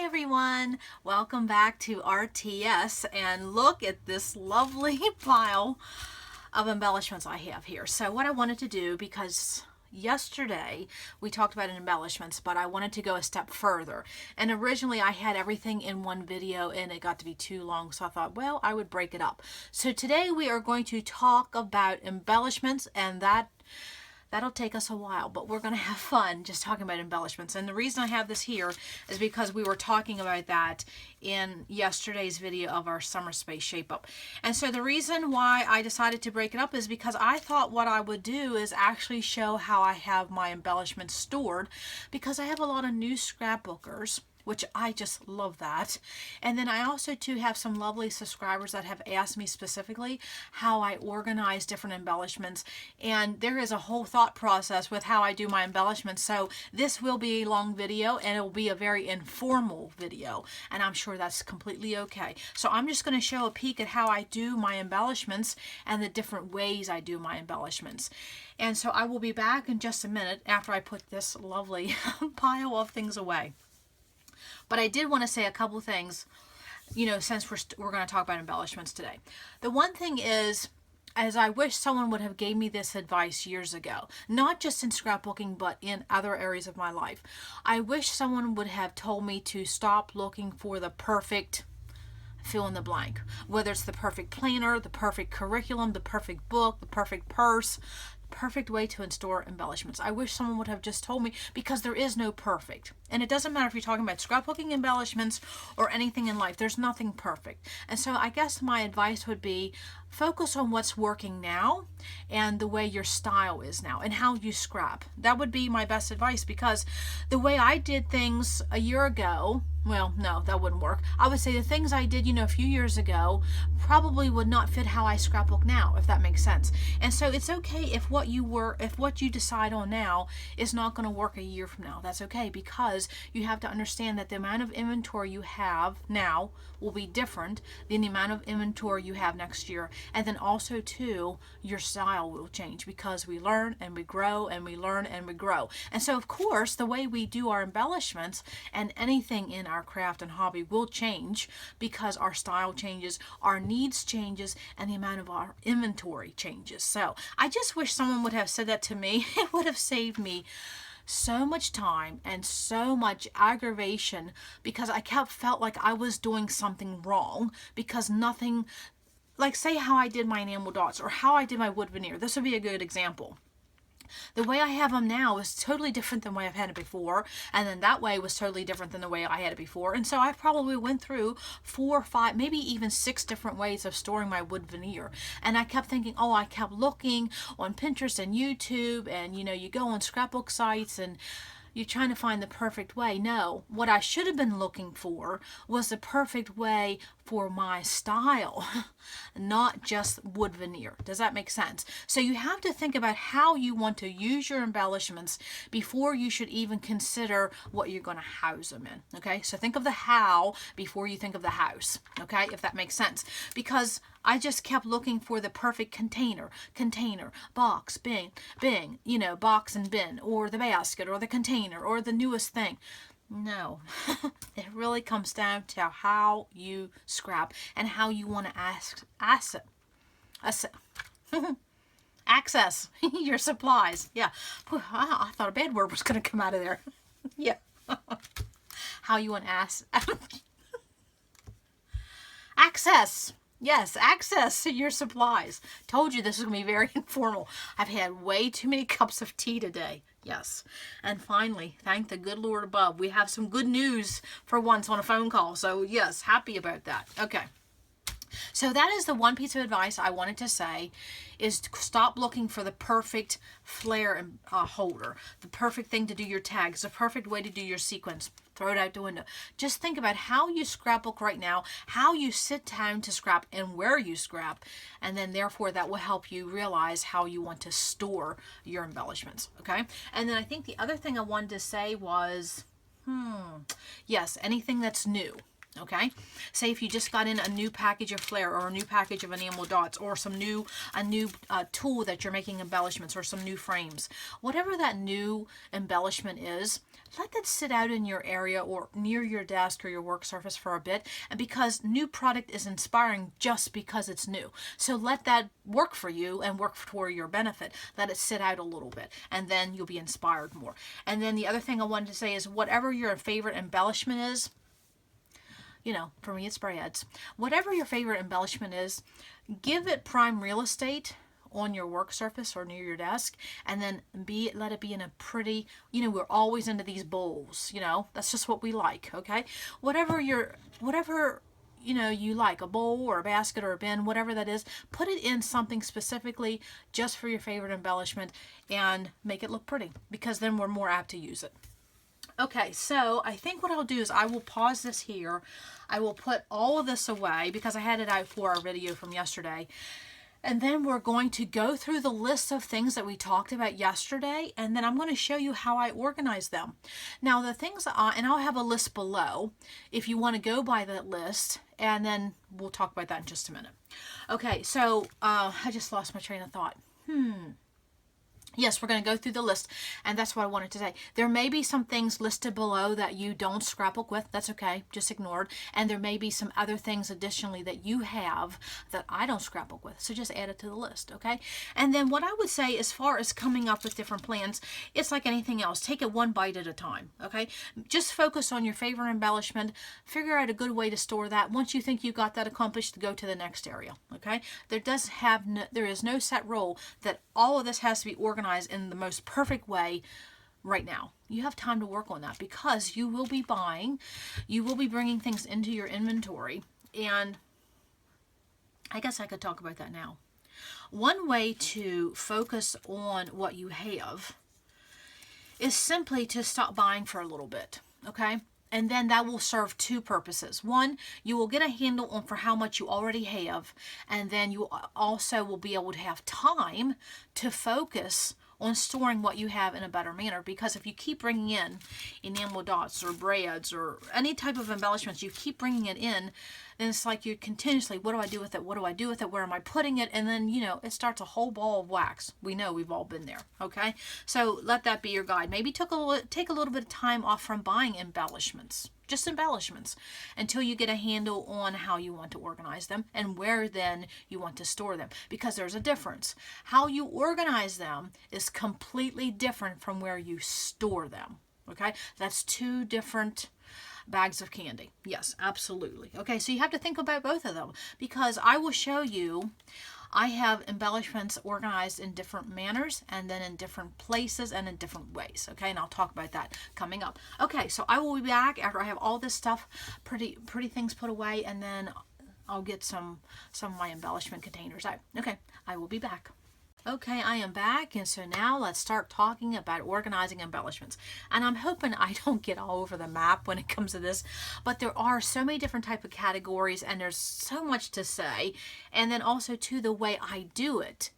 Hi everyone, welcome back to RTS, and look at this lovely pile of embellishments I have here. So what I wanted to do, because yesterday we talked about embellishments, but I wanted to go a step further, and originally I had everything in one video and it got to be too long, so I thought, well, I would break it up. So today we are going to talk about embellishments, and that'll take us a while, but we're going to have fun just talking about embellishments. And the reason I have this here is because we were talking about that in yesterday's video of our summer space shape up. And so the reason why I decided to break it up is because I thought what I would do is actually show how I have my embellishments stored, because I have a lot of new scrapbookers, which I just love that. And then I also too have some lovely subscribers that have asked me specifically how I organize different embellishments, and there is a whole thought process with how I do my embellishments. So this will be a long video, and it will be a very informal video, and I'm sure that's completely okay. So I'm just going to show a peek at how I do my embellishments and the different ways I do my embellishments. And so I will be back in just a minute after I put this lovely pile of things away. But I did want to say a couple things, since we're going to talk about embellishments today. The one thing is, as I wish someone would have gave me this advice years ago, not just in scrapbooking, but in other areas of my life. I wish someone would have told me to stop looking for the perfect fill in the blank, whether it's the perfect planner, the perfect curriculum, the perfect book, the perfect purse, perfect way to store embellishments. I wish someone would have just told me, because there is no perfect. And it doesn't matter if you're talking about scrapbooking embellishments or anything in life, there's nothing perfect. And so I guess my advice would be, focus on what's working now and the way your style is now and how you scrap. That would be my best advice, because the way I did things a year ago, well, no, that wouldn't work. I would say the things I did, a few years ago probably would not fit how I scrapbook now, if that makes sense. And so it's okay if what you decide on now is not going to work a year from now. That's okay, because you have to understand that the amount of inventory you have now will be different than the amount of inventory you have next year. And then also too, your style will change, because we learn and we grow and we learn and we grow. And so of course the way we do our embellishments and anything in our craft and hobby will change, because our style changes, our needs changes, and the amount of our inventory changes. So I just wish someone would have said that to me. It would have saved me so much time and so much aggravation, because I felt like I was doing something wrong, because nothing, like say how I did my enamel dots or how I did my wood veneer. This would be a good example. The way I have them now is totally different than the way I've had it before, and then that way was totally different than the way I had it before. And so I probably went through 4 or 5, maybe even 6 different ways of storing my wood veneer. And I kept thinking, I kept looking on Pinterest and YouTube, and you go on scrapbook sites and you're trying to find the perfect way. No, what I should have been looking for was the perfect way for my style, not just wood veneer. Does that make sense? So you have to think about how you want to use your embellishments before you should even consider what you're going to house them in. Okay, so think of the how before you think of the house. Okay, if that makes sense. Because I just kept looking for the perfect container, box, bin, box and bin, or the basket, or the container, or the newest thing. No, it really comes down to how you scrap and how you want to access your supplies. Yeah, I thought a bad word was going to come out of there. Yeah, how you want to access. Yes, access to your supplies. Told you this is going to be very informal. I've had way too many cups of tea today. Yes. And finally, thank the good Lord above, we have some good news for once on a phone call. So yes, happy about that. Okay. So that is the one piece of advice I wanted to say, is to stop looking for the perfect Flair holder, the perfect thing to do your tags, the perfect way to do your sequins. Throw it out the window. Just think about how you scrapbook right now, how you sit down to scrap, and where you scrap, and then therefore that will help you realize how you want to store your embellishments. Okay? And then I think the other thing I wanted to say was, yes, anything that's new. Okay, say if you just got in a new package of Flair or a new package of enamel dots or a new tool that you're making embellishments or some new frames, whatever that new embellishment is, let that sit out in your area or near your desk or your work surface for a bit. And because new product is inspiring just because it's new, so let that work for you and work for your benefit. Let it sit out a little bit, and then you'll be inspired more. And then the other thing I wanted to say is whatever your favorite embellishment is, you know, for me it's spray heads. Whatever your favorite embellishment is, give it prime real estate on your work surface or near your desk, and then let it be in a pretty, you know, we're always into these bowls, you know, that's just what we like, okay? Whatever you know, you like, a bowl or a basket or a bin, whatever that is, put it in something specifically just for your favorite embellishment and make it look pretty, because then we're more apt to use it. Okay, so I think what I'll do is I will pause this here. I will put all of this away because I had it out for our video from yesterday. And then we're going to go through the list of things that we talked about yesterday, and then I'm going to show you how I organize them. Now the things, and I'll have a list below if you want to go by that list, and then we'll talk about that in just a minute. Okay, so I just lost my train of thought. Yes, we're going to go through the list, and that's what I wanted to say. There may be some things listed below that you don't scrapbook with. That's okay. Just ignore it. And there may be some other things additionally that you have that I don't scrapbook with. So just add it to the list, okay? And then what I would say as far as coming up with different plans, it's like anything else. Take it one bite at a time, okay? Just focus on your favorite embellishment. Figure out a good way to store that. Once you think you got that accomplished, go to the next area, okay? There is no set rule that all of this has to be organized in the most perfect way right now. You have time to work on that because you will be bringing things into your inventory, and I guess I could talk about that now. One way to focus on what you have is simply to stop buying for a little bit, okay? And then that will serve two purposes. One, you will get a handle on for how much you already have, and then you also will be able to have time to focus on storing what you have in a better manner. Because if you keep bringing in enamel dots or braids or any type of embellishments, you keep bringing it in, then it's like you're continuously, what do I do with it? What do I do with it? Where am I putting it? And then, you know, it starts a whole ball of wax. We know, we've all been there, okay? So let that be your guide. Maybe take a little bit of time off from buying embellishments. Just embellishments, until you get a handle on how you want to organize them and where then you want to store them, because there's a difference. How you organize them is completely different from where you store them, okay? That's two different bags of candy. Yes, absolutely. Okay, so you have to think about both of them, because I will show you, I have embellishments organized in different manners and then in different places and in different ways, okay? And I'll talk about that coming up. Okay, so I will be back after I have all this stuff, pretty things put away, and then I'll get some of my embellishment containers out. Okay, I will be back. Okay, I am back, and so now let's start talking about organizing embellishments. And I'm hoping I don't get all over the map when it comes to this, but there are so many different type of categories, and there's so much to say. And then also, too, the way I do it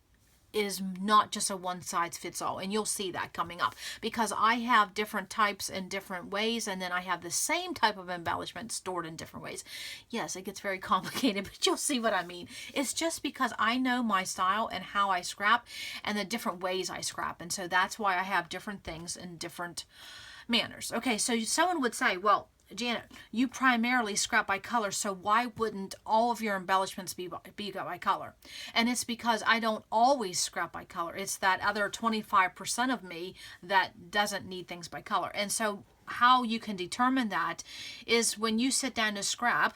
is not just a one-size-fits-all, and you'll see that coming up, because I have different types in different ways, and then I have the same type of embellishment stored in different ways. Yes, it gets very complicated, but you'll see what I mean. It's just because I know my style and how I scrap and the different ways I scrap, and so that's why I have different things in different manners. Okay, so someone would say, well, Janet, you primarily scrap by color, so why wouldn't all of your embellishments be by color? And it's because I don't always scrap by color. It's that other 25% of me that doesn't need things by color. And so how you can determine that is when you sit down to scrap,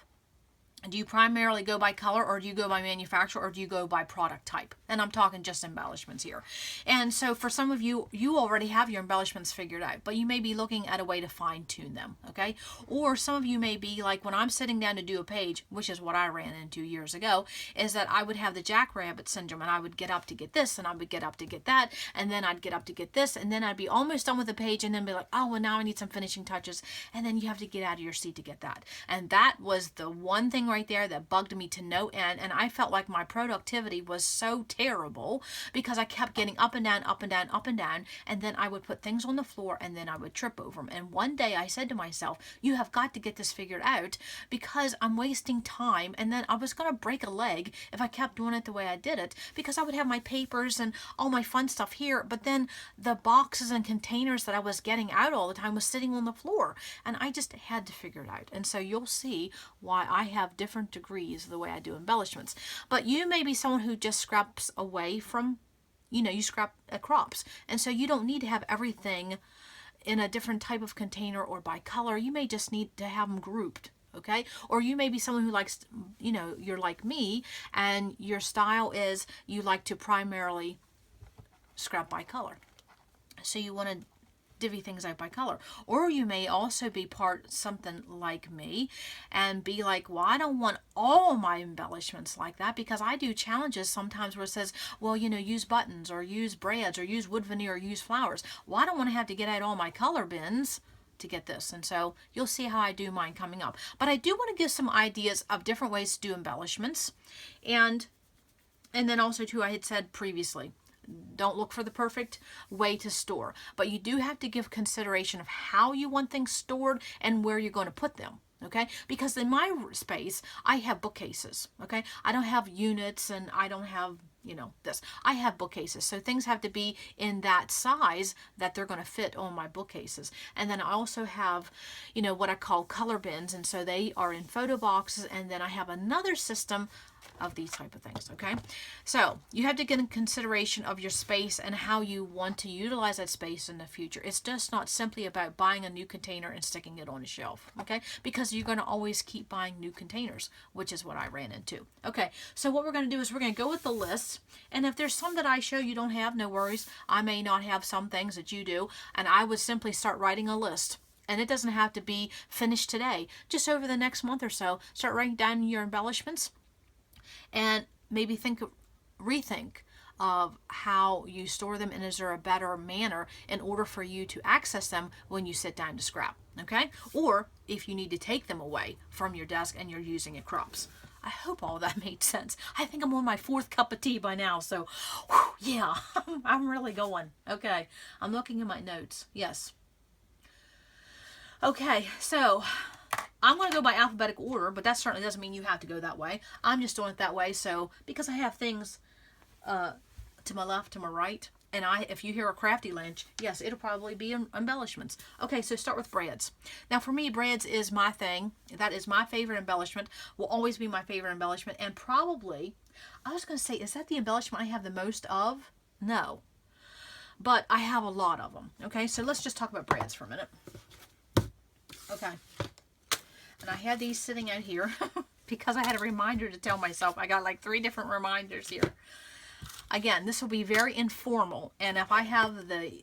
do you primarily go by color, or do you go by manufacturer, or do you go by product type? And I'm talking just embellishments here. And so for some of you, you already have your embellishments figured out, but you may be looking at a way to fine tune them, okay? Or some of you may be like, when I'm sitting down to do a page, which is what I ran into years ago, is that I would have the jackrabbit syndrome, and I would get up to get this, and I would get up to get that, and then I'd get up to get this, and then I'd be almost done with the page, and then be like, oh, well, now I need some finishing touches, and then you have to get out of your seat to get that. And that was the one thing right right there that bugged me to no end, and I felt like my productivity was so terrible because I kept getting up and down, up and down, up and down, and then I would put things on the floor and then I would trip over them. And one day I said to myself, you have got to get this figured out because I'm wasting time, and then I was going to break a leg if I kept doing it the way I did it, because I would have my papers and all my fun stuff here, but then the boxes and containers that I was getting out all the time was sitting on the floor, and I just had to figure it out. And so you'll see why I have different degrees of the way I do embellishments. But you may be someone who just scraps away from, you scrap crops, and so you don't need to have everything in a different type of container or by color. You may just need to have them grouped. Okay, or you may be someone who likes, you're like me, and your style is you like to primarily scrap by color. So you want to divvy things out by color. Or you may also be something like me and be like, well, I don't want all my embellishments like that, because I do challenges sometimes where it says, well, use buttons or use brads or use wood veneer or use flowers. Well, I don't want to have to get out all my color bins to get this. And so you'll see how I do mine coming up. But I do want to give some ideas of different ways to do embellishments. And then also too, I had said previously, don't look for the perfect way to store, but you do have to give consideration of how you want things stored and where you're going to put them. Okay, because in my space I have bookcases. Okay, I don't have units and I don't have this. I have bookcases, so things have to be in that size that they're going to fit on my bookcases. And then I also have what I call color bins, and so they are in photo boxes, and then I have another system of these type of things. Okay, so you have to get in consideration of your space and how you want to utilize that space in the future. It's just not simply about buying a new container and sticking it on a shelf. Okay, because you're going to always keep buying new containers, which is what I ran into. Okay, so what we're going to do is we're going to go with the list, and if there's some that I show you don't have, no worries. I may not have some things that you do, and I would simply start writing a list. And it doesn't have to be finished today. Just over the next month or so, start writing down your embellishments and maybe rethink of how you store them, and is there a better manner in order for you to access them when you sit down to scrap. Okay, or if you need to take them away from your desk and you're using it crops. I hope all that made sense. I think I'm on my 4th cup of tea by now, so whew, yeah, I'm really going. Okay, I'm looking at my notes. Yes. Okay, so I'm going to go by alphabetical order, but that certainly doesn't mean you have to go that way. I'm just doing it that way, so because I have things to my left, to my right, and if you hear a crafty lunch, yes, it'll probably be embellishments. Okay, so start with brads. Now for me, brads is my thing. That is my favorite embellishment. Will always be my favorite embellishment, and probably, I was going to say, is that the embellishment I have the most of? No, but I have a lot of them. Okay, so let's just talk about brads for a minute. Okay, and I had these sitting out here because I had a reminder to tell myself. I got like 3 different reminders here. Again, this will be very informal, and if I have the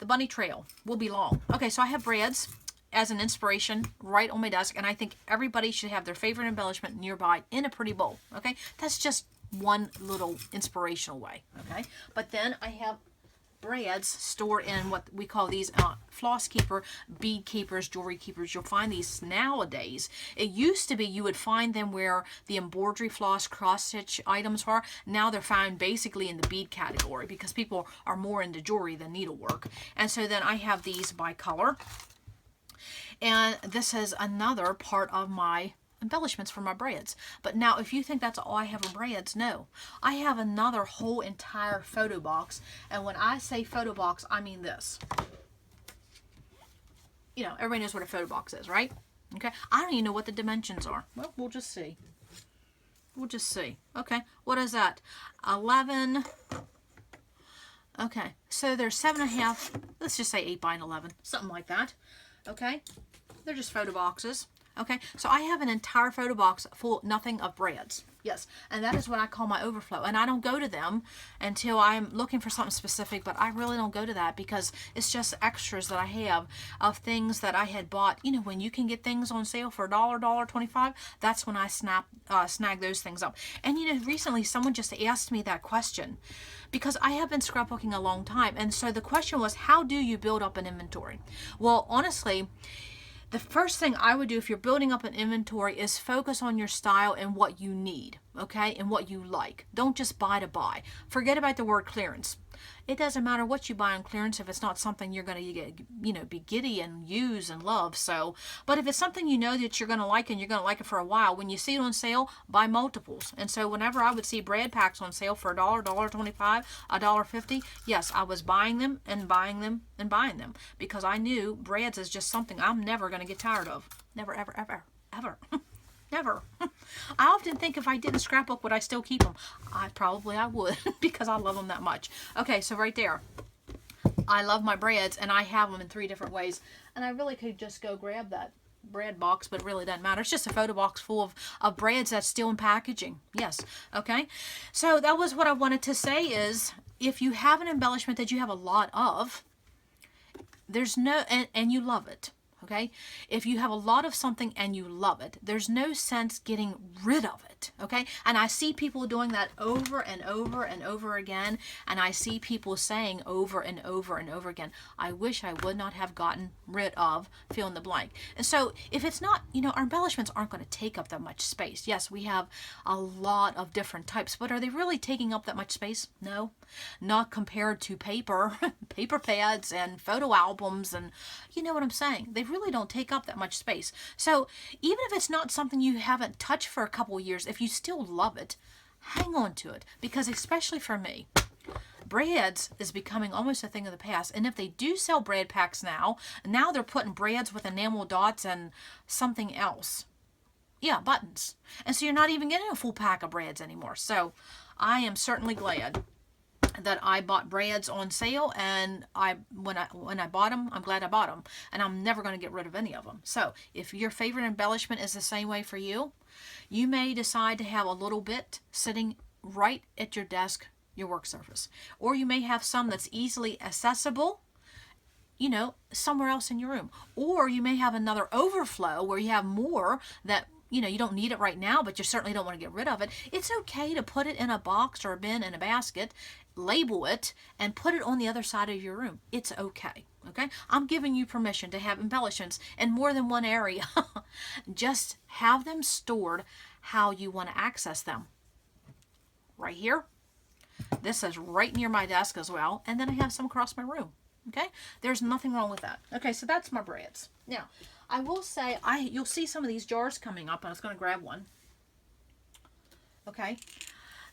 bunny trail will be long. Okay, so I have brads as an inspiration right on my desk, and I think everybody should have their favorite embellishment nearby in a pretty bowl. Okay, that's just one little inspirational way. Okay, but then I have brads stored in what we call these floss keeper, bead keepers, jewelry keepers. You'll find these nowadays. It used to be you would find them where the embroidery floss cross stitch items are. Now they're found basically in the bead category because people are more into jewelry than needlework. And so then I have these by color. And this is another part of my embellishments for my brads. But now if you think that's all I have in brads, no. I have another whole entire photo box, and when I say photo box, I mean this. Everybody knows what a photo box is, right? Okay, I don't even know what the dimensions are. Well, we'll just see. We'll just see. Okay, what is that? 11. Okay, so there's 7.5, let's just say 8 by 11, something like that. Okay, they're just photo boxes. Okay, so I have an entire photo box full, nothing of brads. Yes, and that is what I call my overflow. And I don't go to them until I'm looking for something specific, but I really don't go to that because it's just extras that I have of things that I had bought. When you can get things on sale for $1, $1.25, that's when I snag those things up. And recently someone just asked me that question because I have been scrapbooking a long time. And so the question was, how do you build up an inventory? Well, honestly, The first thing I would do if you're building up an inventory is focus on your style and what you need, okay, and what you like. Don't just buy to buy. Forget about the word clearance. It doesn't matter what you buy on clearance if it's not something you're going to get, be giddy and use and love. So, but if it's something you know that you're going to like and you're going to like it for a while, when you see it on sale, buy multiples. And so whenever I would see brad packs on sale for $1, $1.25, $1.50, yes, I was buying them and buying them and buying them because I knew brads is just something I'm never going to get tired of. Never, ever, ever, ever. Never. I often think if I didn't scrapbook, would I still keep them? I would because I love them that much. Okay, so right there. I love my brads and I have them in 3 different ways. And I really could just go grab that brad box, but it really doesn't matter. It's just a photo box full of brads that's still in packaging. Yes. Okay. So that was what I wanted to say is if you have an embellishment that you have a lot of, there's no, and you love it. Okay, if you have a lot of something and you love it, there's no sense getting rid of it. Okay, and I see people doing that over and over and over again, and I see people saying over and over and over again, I wish I would not have gotten rid of fill in the blank. And so if it's not, our embellishments aren't going to take up that much space. Yes, we have a lot of different types, but are they really taking up that much space? No, not compared to paper, paper pads and photo albums, and you know what I'm saying. They really don't take up that much space. So even if it's not something you haven't touched for a couple of years, if you still love it, hang on to it, because especially for me, brads is becoming almost a thing of the past. And if they do sell brad packs now they're putting brads with enamel dots and something else. Yeah, buttons. And so you're not even getting a full pack of brads anymore. So I am certainly glad that I bought brads on sale, and when I bought them, I'm glad I bought them, and I'm never going to get rid of any of them. So if your favorite embellishment is the same way for you, you may decide to have a little bit sitting right at your desk, your work surface, or you may have some that's easily accessible, somewhere else in your room, or you may have another overflow where you have more that you don't need it right now, but you certainly don't want to get rid of it. It's okay to put it in a box or a bin in a basket, label it, and put it on the other side of your room. It's okay. Okay? I'm giving you permission to have embellishments in more than one area. Just have them stored how you want to access them. Right here. This is right near my desk as well. And then I have some across my room. Okay? There's nothing wrong with that. Okay, so that's my brads. Now, I will say, you'll see some of these jars coming up. I was going to grab one. Okay.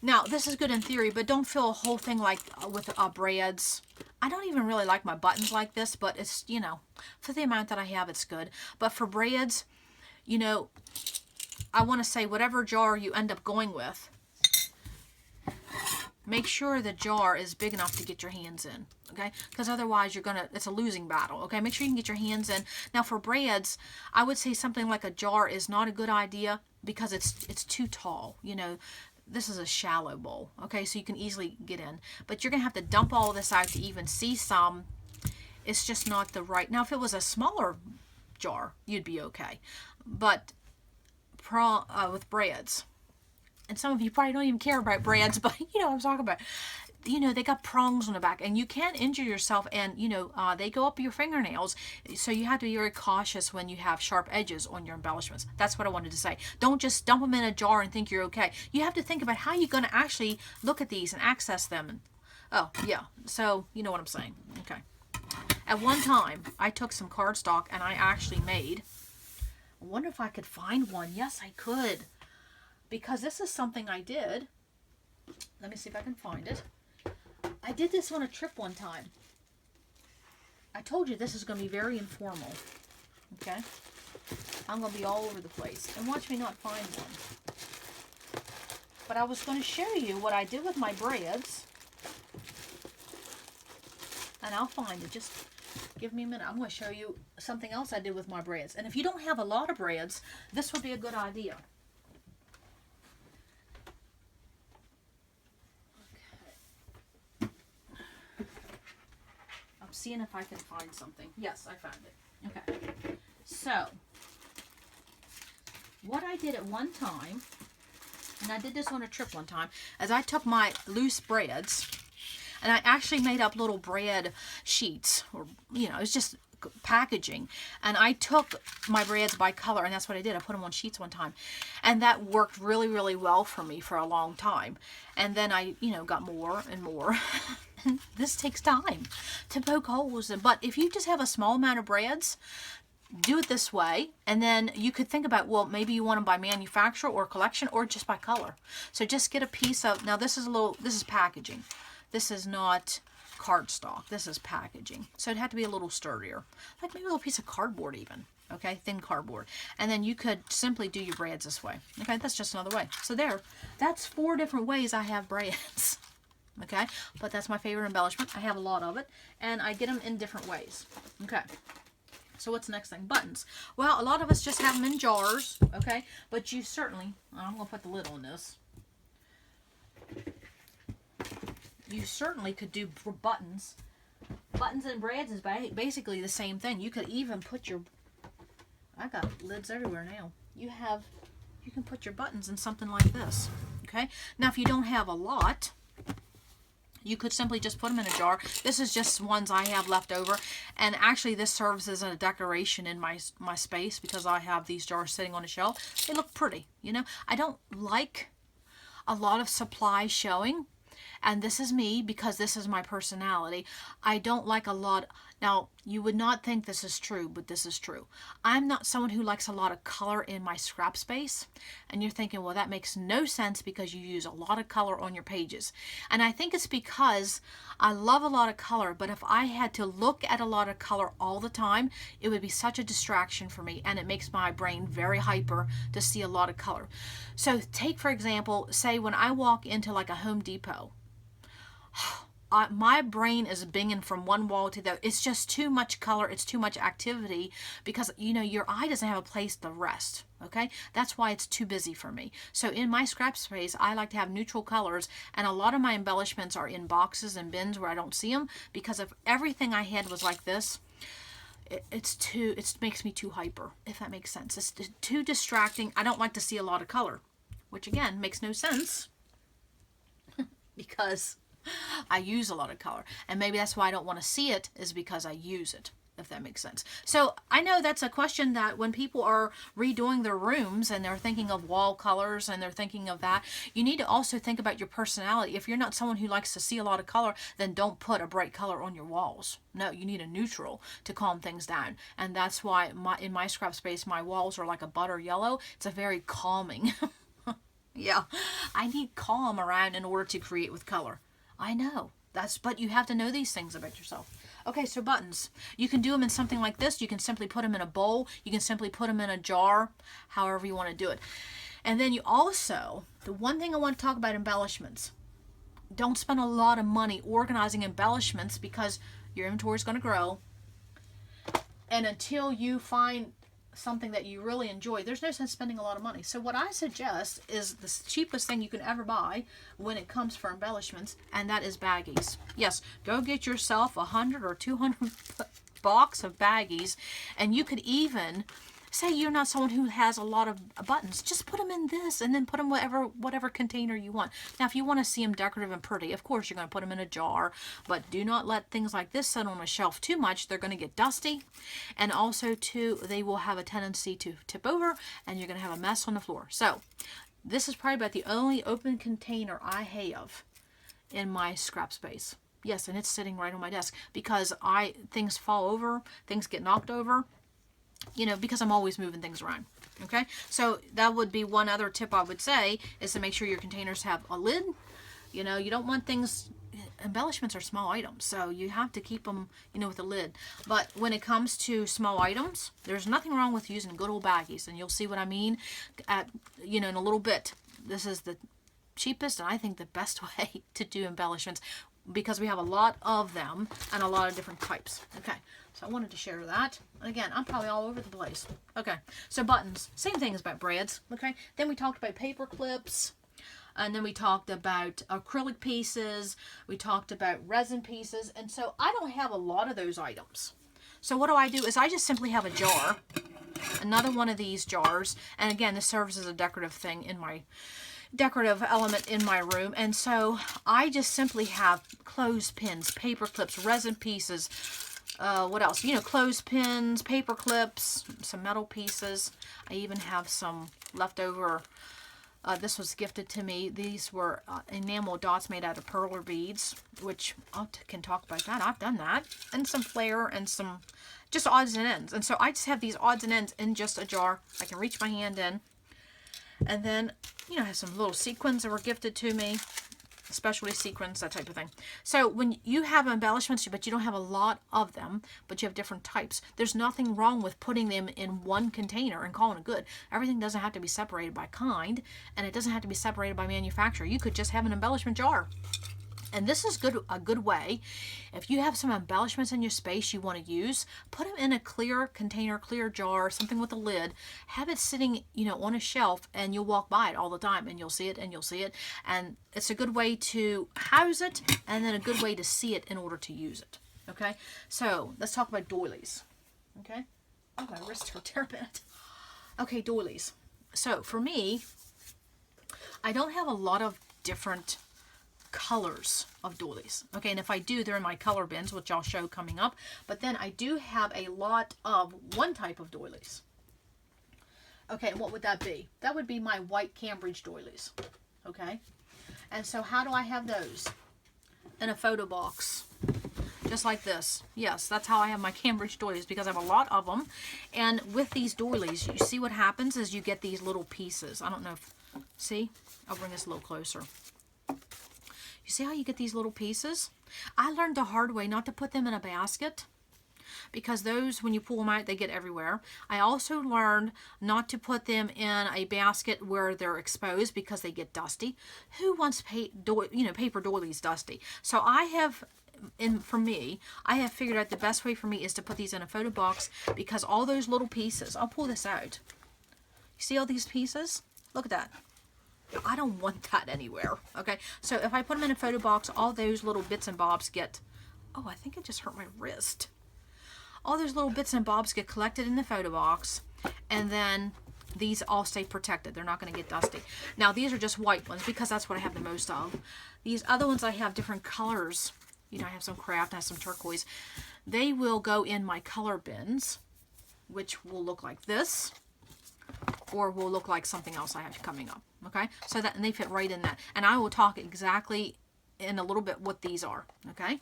Now, this is good in theory, but don't fill a whole thing like with brads. I don't even really like my buttons like this, but it's, for the amount that I have, it's good. But for brads, I want to say whatever jar you end up going with, make sure the jar is big enough to get your hands in, okay? Because otherwise it's a losing battle, okay? Make sure you can get your hands in. Now for brads, I would say something like a jar is not a good idea because it's too tall, This is a shallow bowl, okay? So you can easily get in. But you're going to have to dump all of this out to even see some. It's just not the right. Now if it was a smaller jar, you'd be okay. But with brads, and some of you probably don't even care about brads, but you know what I'm talking about. They got prongs on the back, and you can injure yourself, and they go up your fingernails, so you have to be very cautious when you have sharp edges on your embellishments. That's what I wanted to say. Don't just dump them in a jar and think you're okay. You have to think about how you're going to actually look at these and access them. And oh yeah, so you know what I'm saying. Okay. At one time, I took some cardstock and I actually made, I wonder if I could find one. Yes, I could. Because this is something I did. Let me see if I can find it. I did this on a trip one time. I told you this is going to be very informal. Okay? I'm going to be all over the place. And watch me not find one. But I was going to show you what I did with my brads. And I'll find it. Just give me a minute. I'm going to show you something else I did with my brads. And if you don't have a lot of brads, this would be a good idea. Seeing if I can find something. Yes, I found it. Okay. So, what I did at one time, and I did this on a trip one time, is I took my loose brads, and I actually made up little brad sheets, or, it's just packaging, and I took my brads by color, and that's what I did. I put them on sheets one time, and that worked really, really well for me for a long time. And then I, you know, got more and more. And this takes time to poke holes in. But if you just have a small amount of brads, do it this way, and then you could think about, well, maybe you want them by manufacturer or collection or just by color. So just get a piece of, now this is packaging. This is not cardstock. This is packaging. So it had to be a little sturdier, like maybe a little piece of cardboard even. Okay, thin cardboard. And then you could simply do your brads this way. Okay, that's just another way. So there, that's 4 different ways I have brads. Okay, but that's my favorite embellishment. I have a lot of it, and I get them in different ways. Okay. So what's the next thing? Buttons. Well, a lot of us just have them in jars, okay? But you certainly, I'm going to put the lid on this. You certainly could do buttons. Buttons and brads is basically the same thing. You could even put your, I got lids everywhere now. You can put your buttons in something like this, okay? Now, if you don't have a lot, you could simply just put them in a jar. This is just ones I have left over. And actually this serves as a decoration in my space because I have these jars sitting on a shelf. They look pretty, you know. I don't like a lot of supplies showing. And this is me because this is my personality. I don't like a lot. Now, you would not think this is true, but this is true. I'm not someone who likes a lot of color in my scrap space. And you're thinking, well, that makes no sense because you use a lot of color on your pages. And I think it's because I love a lot of color, but if I had to look at a lot of color all the time, it would be such a distraction for me, and it makes my brain very hyper to see a lot of color. So take, for example, say when I walk into like a Home Depot, my brain is binging from one wall to the other. It's just too much color. It's too much activity because, you know, your eye doesn't have a place to rest. Okay, that's why it's too busy for me. So in my scrap space, I like to have neutral colors, and a lot of my embellishments are in boxes and bins where I don't see them, because if everything I had was like this, it makes me too hyper, if that makes sense. It's too distracting. I don't like to see a lot of color, which again makes no sense because I use a lot of color, and maybe that's why I don't want to see it, is because I use it, if that makes sense. So I know that's a question that when people are redoing their rooms and they're thinking of wall colors and they're thinking of that, you need to also think about your personality. If you're not someone who likes to see a lot of color, then don't put a bright color on your walls. No, you need a neutral to calm things down. And that's why in my scrap space, my walls are like a butter yellow. It's a very calming. Yeah, I need calm around in order to create with color. I know. But you have to know these things about yourself. Okay, so buttons. You can do them in something like this. You can simply put them in a bowl. You can simply put them in a jar, however you want to do it. And then you also, the one thing I want to talk about embellishments. Don't spend a lot of money organizing embellishments because your inventory is going to grow. And until you find something that you really enjoy, there's no sense spending a lot of money. So what I suggest is the cheapest thing you can ever buy when it comes for embellishments, and that is baggies. Yes, go get yourself 100 or 200 box of baggies, and you could even say you're not someone who has a lot of buttons, just put them in this and then put them whatever container you want. Now, if you want to see them decorative and pretty, of course you're going to put them in a jar, but do not let things like this sit on a shelf too much. They're going to get dusty, and also too, they will have a tendency to tip over, and you're going to have a mess on the floor. So this is probably about the only open container I have in my scrap space. Yes, and it's sitting right on my desk because things fall over, things get knocked over, you know, because I'm always moving things around. Okay, so that would be one other tip I would say, is to make sure your containers have a lid. You know, you don't want things, embellishments are small items, so you have to keep them, you know, with a lid. But when it comes to small items, there's nothing wrong with using good old baggies, and you'll see what I mean you know, in a little bit. This is the cheapest and I think the best way to do embellishments, because we have a lot of them and a lot of different types. Okay, so I wanted to share that. And again, I'm probably all over the place. Okay, so buttons, same thing as about brads. Okay, then we talked about paper clips, and then we talked about acrylic pieces, we talked about resin pieces, and so I don't have a lot of those items. So what I do is I just simply have a jar, another one of these jars, and again, this serves as a decorative thing in my decorative element in my room. And so I just simply have clothespins, paper clips, resin pieces, What else? You know, clothespins, paper clips, some metal pieces. I even have some leftover. This was gifted to me. These were enamel dots made out of perler beads, which I can talk about that. I've done that. And some Flair and some just odds and ends. And so I just have these odds and ends in just a jar. I can reach my hand in. And then, you know, I have some little sequins that were gifted to me. Specialty sequins, that type of thing. So when you have embellishments, but you don't have a lot of them, but you have different types, there's nothing wrong with putting them in one container and calling it good. Everything doesn't have to be separated by kind, and it doesn't have to be separated by manufacturer. You could just have an embellishment jar. And this is a good way. If you have some embellishments in your space you want to use, put them in a clear container, clear jar, something with a lid. Have it sitting, you know, on a shelf, and you'll walk by it all the time, and you'll see it, and you'll see it. And it's a good way to house it, and then a good way to see it in order to use it. Okay, so let's talk about doilies. Okay, oh, my wrist hurt a bit. Okay, doilies. So for me, I don't have a lot of different colors of doilies. Okay, and if I do, they're in my color bins, which I'll show coming up. But then I do have a lot of one type of doilies. Okay, and what would that be? That would be my white Cambridge doilies. Okay, and so how do I have those? In a photo box, just like this. Yes, that's how I have my Cambridge doilies, because I have a lot of them. And with these doilies, you see what happens is you get these little pieces. I don't know if, see? I'll bring this a little closer. You see how you get these little pieces? I learned the hard way not to put them in a basket, because those, when you pull them out, they get everywhere. I also learned not to put them in a basket where they're exposed, because they get dusty. Who wants paper doilies dusty? So I have, for me, I have figured out the best way for me is to put these in a photo box, because all those little pieces, I'll pull this out. You see all these pieces? Look at that. I don't want that anywhere. Okay, so if I put them in a photo box, all those little bits and bobs get, oh, I think it just hurt my wrist. All those little bits and bobs get collected in the photo box, and then these all stay protected. They're not going to get dusty. Now, these are just white ones, because that's what I have the most of. These other ones, I have different colors. You know, I have some craft, I have some turquoise. They will go in my color bins, which will look like this, or will look like something else I have coming up. Okay, so that, and they fit right in that. And I will talk exactly in a little bit what these are. Okay,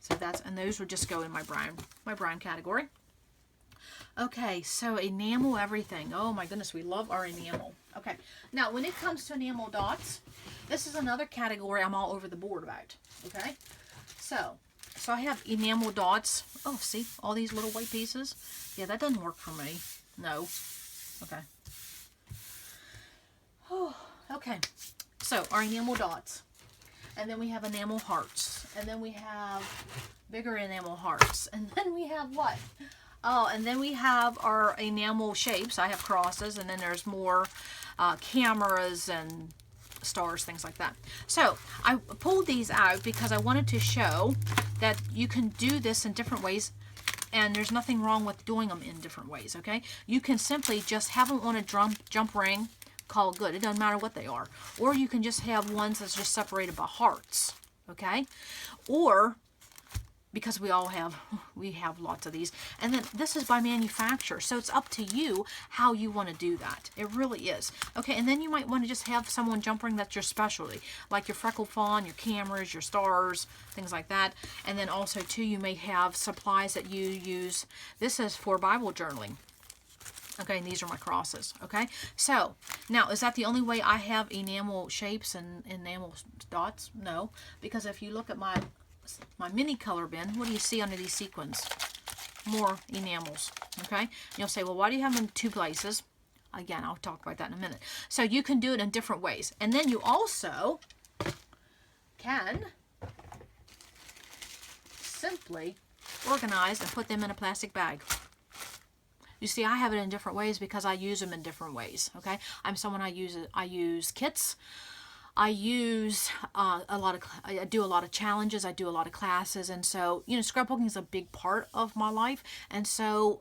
so that's, and those would just go in my brown category. Okay, so Enamel Everything. Oh my goodness, we love our enamel. Okay, now when it comes to enamel dots, this is another category I'm all over the board about. Okay, so I have enamel dots. Oh, see all these little white pieces? Yeah, that doesn't work for me. No. Okay. Oh, okay. So our enamel dots, and then we have enamel hearts, and then we have bigger enamel hearts, and then we have what? Oh, and then we have our enamel shapes. I have crosses, and then there's more cameras and stars, things like that. So I pulled these out because I wanted to show that you can do this in different ways, and there's nothing wrong with doing them in different ways. Okay, you can simply just have them on a jump ring, call it good. It doesn't matter what they are. Or you can just have ones that's just separated by hearts. Okay, or because we have lots of these, and then this is by manufacturer, so it's up to you how you want to do that. It really is. Okay, and then you might want to just have someone jump ring that's your specialty, like your freckle fawn, your cameras, your stars, things like that. And then also too, you may have supplies that you use. This is for Bible journaling. Okay, and these are my crosses. Okay, so now, is that the only way I have enamel shapes and enamel dots? No, because if you look at my mini color bin, what do you see under these sequins? More enamels. Okay, and you'll say, well, why do you have them in two places? Again, I'll talk about that in a minute. So you can do it in different ways, and then you also can simply organize and put them in a plastic bag. You see, I have it in different ways because I use them in different ways. Okay, I'm someone I use kits. I use I do a lot of challenges. I do a lot of classes, and so, you know, scrapbooking is a big part of my life, and so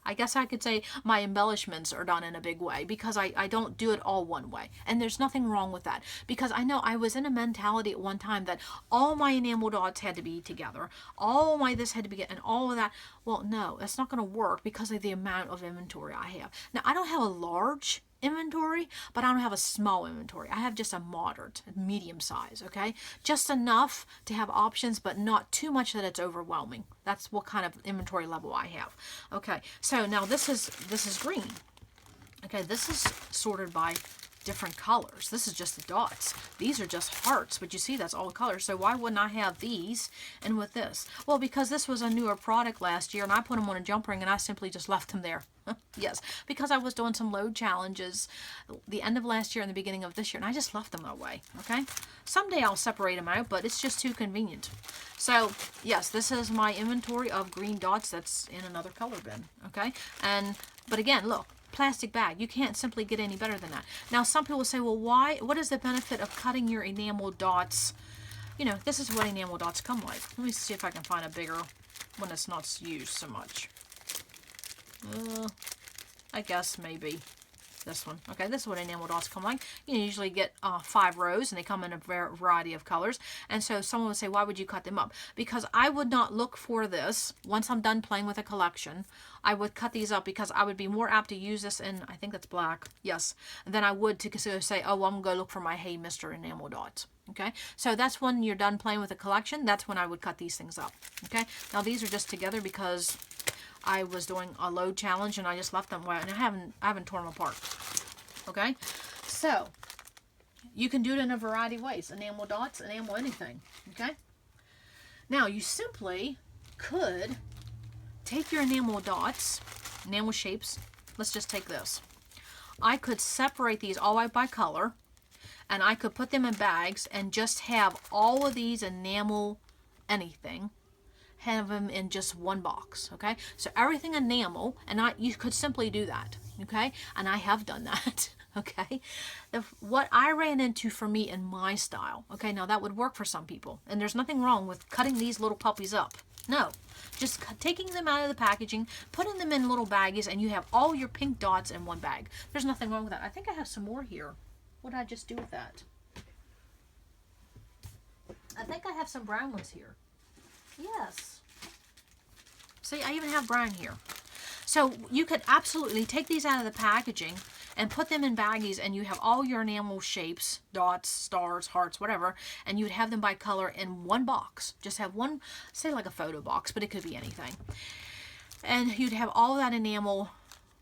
I guess I could say my embellishments are done in a big way because I don't do it all one way. And there's nothing wrong with that, because I know I was in a mentality at one time that all my enamel dots had to be together, all my this had to be, and all of that. Well, no, that's not going to work because of the amount of inventory I have. Now, I don't have a large inventory, but I don't have a small inventory. I have just a moderate, medium size, okay? Just enough to have options, but not too much that it's overwhelming. That's what kind of inventory level I have. Okay, so now this is green. Okay, this is sorted by different colors. This is just the dots. These are just hearts, but you see that's all colors. So why wouldn't I have these and with this? Well, because this was a newer product last year and I put them on a jump ring and I simply just left them there. Yes, because I was doing some load challenges the end of last year and the beginning of this year, and I just left them that way. Okay, someday I'll separate them out, but it's just too convenient. So yes, this is my inventory of green dots that's in another color bin. Okay, but again, look, plastic bag. You can't simply get any better than that. Now, some people say, well, why? What is the benefit of cutting your enamel dots? You know, this is what enamel dots come like. Let me see if I can find a bigger one that's not used so much. I guess maybe this one. Okay, this is what enamel dots come like. You usually get 5 rows, and they come in a variety of colors. And so someone would say, why would you cut them up? Because I would not look for this. Once I'm done playing with a collection, I would cut these up because I would be more apt to use this in, I think that's black, yes, than I would to say, oh, I'm going to go look for my Hey Mr. Enamel Dots. Okay, so that's when you're done playing with a collection. That's when I would cut these things up. Okay, now these are just together because I was doing a load challenge and I just left them, and I haven't torn them apart. Okay, so you can do it in a variety of ways. Enamel dots, enamel anything. Okay, now you simply could take your enamel dots, enamel shapes. Let's just take this. I could separate these all out by color, and I could put them in bags and just have all of these enamel anything, have them in just one box. Okay, so everything enamel, and you could simply do that. Okay, and I have done that. Okay, what I ran into for me in my style, okay, now that would work for some people, and there's nothing wrong with cutting these little puppies up. No, just taking them out of the packaging, putting them in little baggies, and you have all your pink dots in one bag. There's nothing wrong with that. I think I have some more here. What did I just do with that? I think I have some brown ones here. Yes. See, I even have brown here. So you could absolutely take these out of the packaging and put them in baggies, and you have all your enamel shapes, dots, stars, hearts, whatever, and you'd have them by color in one box. Just have one, say like a photo box, but it could be anything. And you'd have all that enamel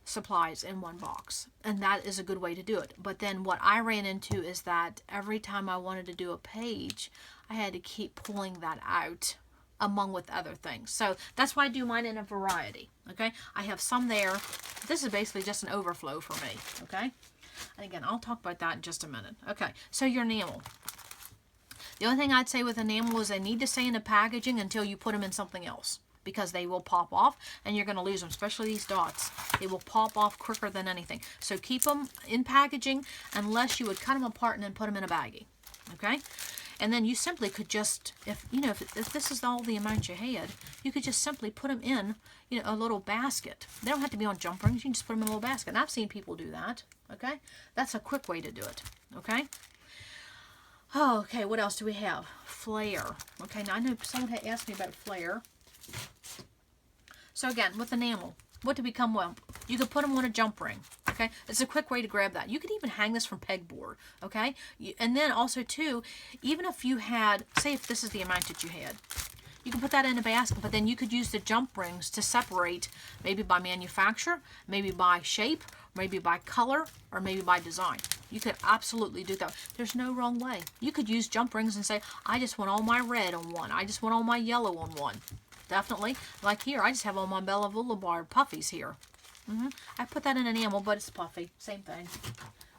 supplies in one box, and that is a good way to do it. But then what I ran into is that every time I wanted to do a page, I had to keep pulling that out among with other things. So that's why I do mine in a variety. Okay, I have some there. This is basically just an overflow for me. Okay, and again, I'll talk about that in just a minute. Okay, so your enamel. The only thing I'd say with enamel is they need to stay in the packaging until you put them in something else, because they will pop off and you're going to lose them, especially these dots. They will pop off quicker than anything. So keep them in packaging unless you would cut them apart and then put them in a baggie. Okay? And then you simply could just, if this is all the amount you had, you could just simply put them in, a little basket. They don't have to be on jump rings. You can just put them in a little basket. And I've seen people do that. Okay? That's a quick way to do it. Okay? Oh, okay, what else do we have? Flair. Okay, now I know someone had asked me about Flair. So again, with enamel, what do we come with? You could put them on a jump ring. Okay, it's a quick way to grab that. You could even hang this from pegboard. Okay, and then also too, even if you had, say if this is the amount that you had, you can put that in a basket, but then you could use the jump rings to separate, maybe by manufacturer, maybe by shape, maybe by color, or maybe by design. You could absolutely do that. There's no wrong way. You could use jump rings and say, I just want all my red on one. I just want all my yellow on one. Definitely. Like here, I just have all my Bella Boulevard puffies here. I put that in enamel, but it's puffy. Same thing.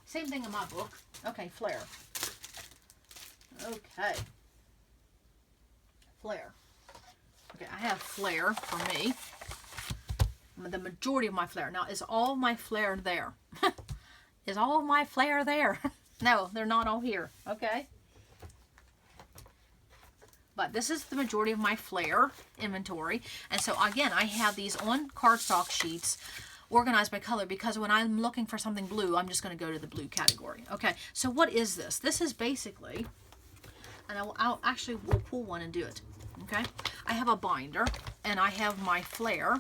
Same thing in my book. Okay, Flair. Okay. Flair. Okay, I have Flair for me. The majority of my Flair. Now, is all my Flair there? Is all of my Flair there? No, they're not all here. Okay. But this is the majority of my Flair inventory. And so again, I have these on cardstock sheets organized by color because when I'm looking for something blue, I'm just going to go to the blue category. Okay, so what is this? This is basically, and I'll actually will pull one and do it. Okay, I have a binder and I have my Flair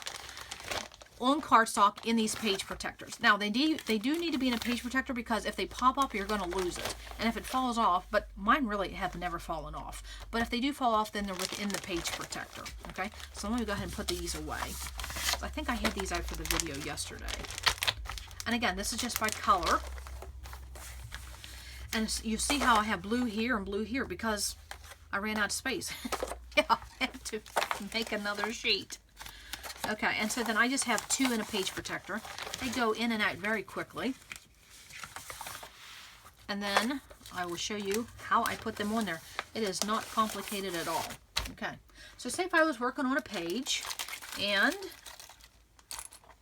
on cardstock in these page protectors. Now they do need to be in a page protector because if they pop up, you're going to lose it. And if it falls off, but mine really have never fallen off. But if they do fall off, then they're within the page protector. Okay, so let me go ahead and put these away. I think I had these out for the video yesterday. And again, this is just by color. And you see how I have blue here and blue here because I ran out of space. Yeah, I had to make another sheet. Okay, and so then I just have two in a page protector. They go in and out very quickly. And then I will show you how I put them on there. It is not complicated at all. Okay, so say if I was working on a page and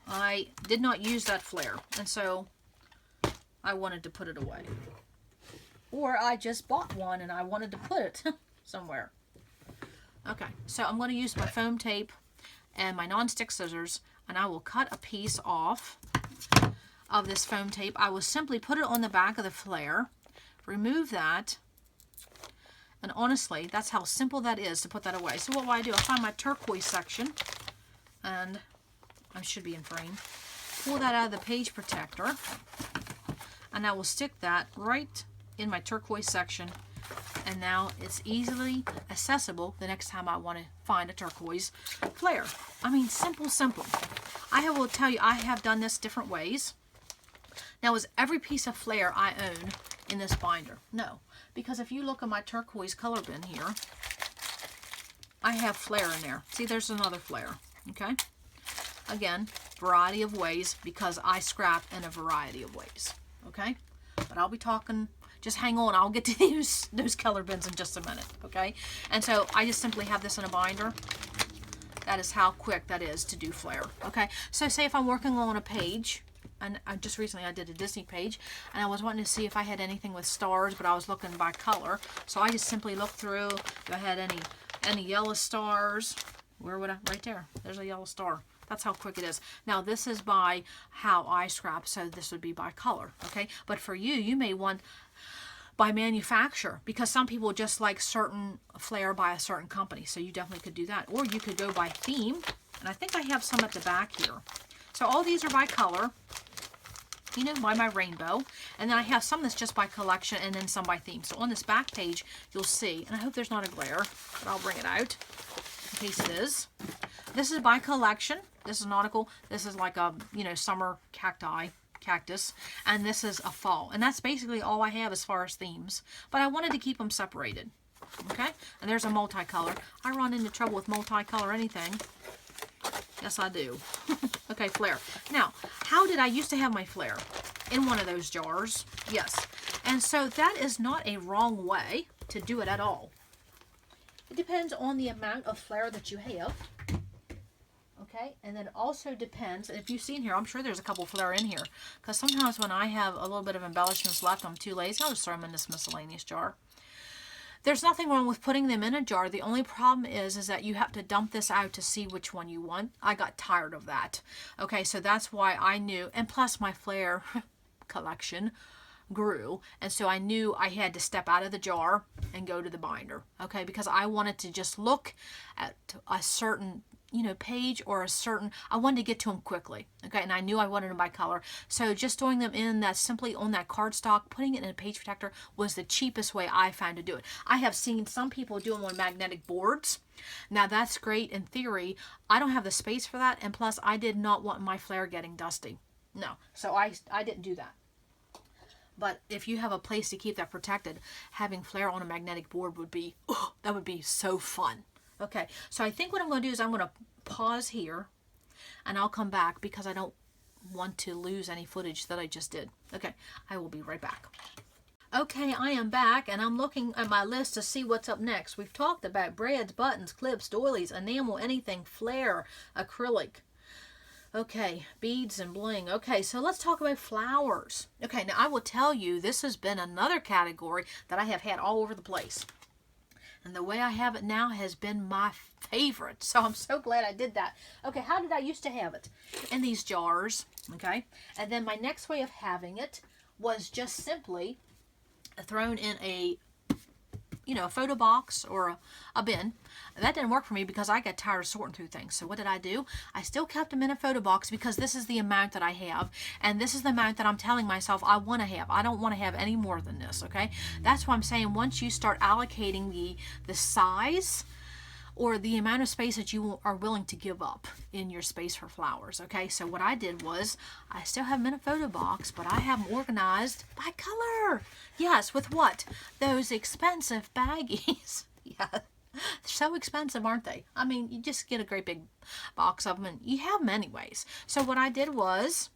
I did not use that Flair, and so I wanted to put it away. Or I just bought one and I wanted to put it somewhere. Okay, so I'm going to use my foam tape and my non-stick scissors, and I will cut a piece off of this foam tape. I will simply put it on the back of the Flair, remove that, and honestly, that's how simple that is to put that away. So what will I do? I'll find my turquoise section, and I should be in frame. Pull that out of the page protector, and I will stick that right in my turquoise section. And now it's easily accessible the next time I want to find a turquoise Flair. I mean, simple, simple. I will tell you, I have done this different ways. Now, is every piece of Flair I own in this binder? No. Because if you look at my turquoise color bin here, I have Flair in there. See, there's another Flair. Okay? Again, variety of ways because I scrap in a variety of ways. Okay? But I'll be talking... Just hang on, I'll get to those color bins in just a minute, okay? And so I just simply have this in a binder. That is how quick that is to do Flair, okay? So say if I'm working on a page, and just recently I did a Disney page, and I was wanting to see if I had anything with stars, but I was looking by color. So I just simply look through, do I had any yellow stars? Where would I? Right there. There's a yellow star. That's how quick it is. Now this is by how I scrap, so this would be by color, okay? But for you, you may want by manufacturer because some people just like certain Flair by a certain company, so you definitely could do that. Or you could go by theme, and I think I have some at the back here. So all these are by color, you know, by my rainbow, and then I have some that's just by collection and then some by theme. So on this back page, you'll see, and I hope there's not a glare, but I'll bring it out in case it is. This is by collection. This is nautical. This is like a, you know, summer cactus, and this is a fall, and that's basically all I have as far as themes, but I wanted to keep them separated. Okay, and there's a multicolor. I run into trouble with multicolor anything. Yes, I do. Okay, Flair. Now, how did I used to have my Flair? In one of those jars. Yes, and so that is not a wrong way to do it at all. It depends on the amount of Flair that you have. Okay, and then it also depends, if you've seen here, I'm sure there's a couple Flair in here, because sometimes when I have a little bit of embellishments left, I'm too lazy, I'll just throw them in this miscellaneous jar. There's nothing wrong with putting them in a jar. The only problem is that you have to dump this out to see which one you want. I got tired of that. Okay, so that's why I knew, and plus my Flair collection grew, and so I knew I had to step out of the jar and go to the binder, okay, because I wanted to just look at a certain, you know, page or a certain, I wanted to get to them quickly, okay, and I knew I wanted them by color, so just throwing them in that simply on that cardstock, putting it in a page protector was the cheapest way I found to do it. I have seen some people do them on magnetic boards. Now that's great in theory. I don't have the space for that, and plus I did not want my Flair getting dusty. No, so I didn't do that. But if you have a place to keep that protected, having Flair on a magnetic board would be, oh, that would be so fun. Okay, so I think what I'm going to do is I'm going to pause here, and I'll come back because I don't want to lose any footage that I just did. Okay, I will be right back. Okay, I am back, and I'm looking at my list to see what's up next. We've talked about brads, buttons, clips, doilies, enamel, anything, Flair, acrylic. Okay, beads and bling. Okay, so let's talk about flowers. Okay, now I will tell you, this has been another category that I have had all over the place. And the way I have it now has been my favorite. So I'm so glad I did that. Okay, how did I used to have it? In these jars, okay? And then my next way of having it was just simply thrown in a, you know, a photo box or a bin. That didn't work for me because I got tired of sorting through things. So what did I do? I still kept them in a photo box because this is the amount that I have. And this is the amount that I'm telling myself I want to have. I don't want to have any more than this, okay? That's why I'm saying once you start allocating the size or the amount of space that you are willing to give up in your space for flowers, okay? So what I did was, I still have them in a photo box, but I have them organized by color. Yes, with what? Those expensive baggies. Yeah, they're so expensive, aren't they? I mean, you just get a great big box of them, and you have them anyways. So what I did was,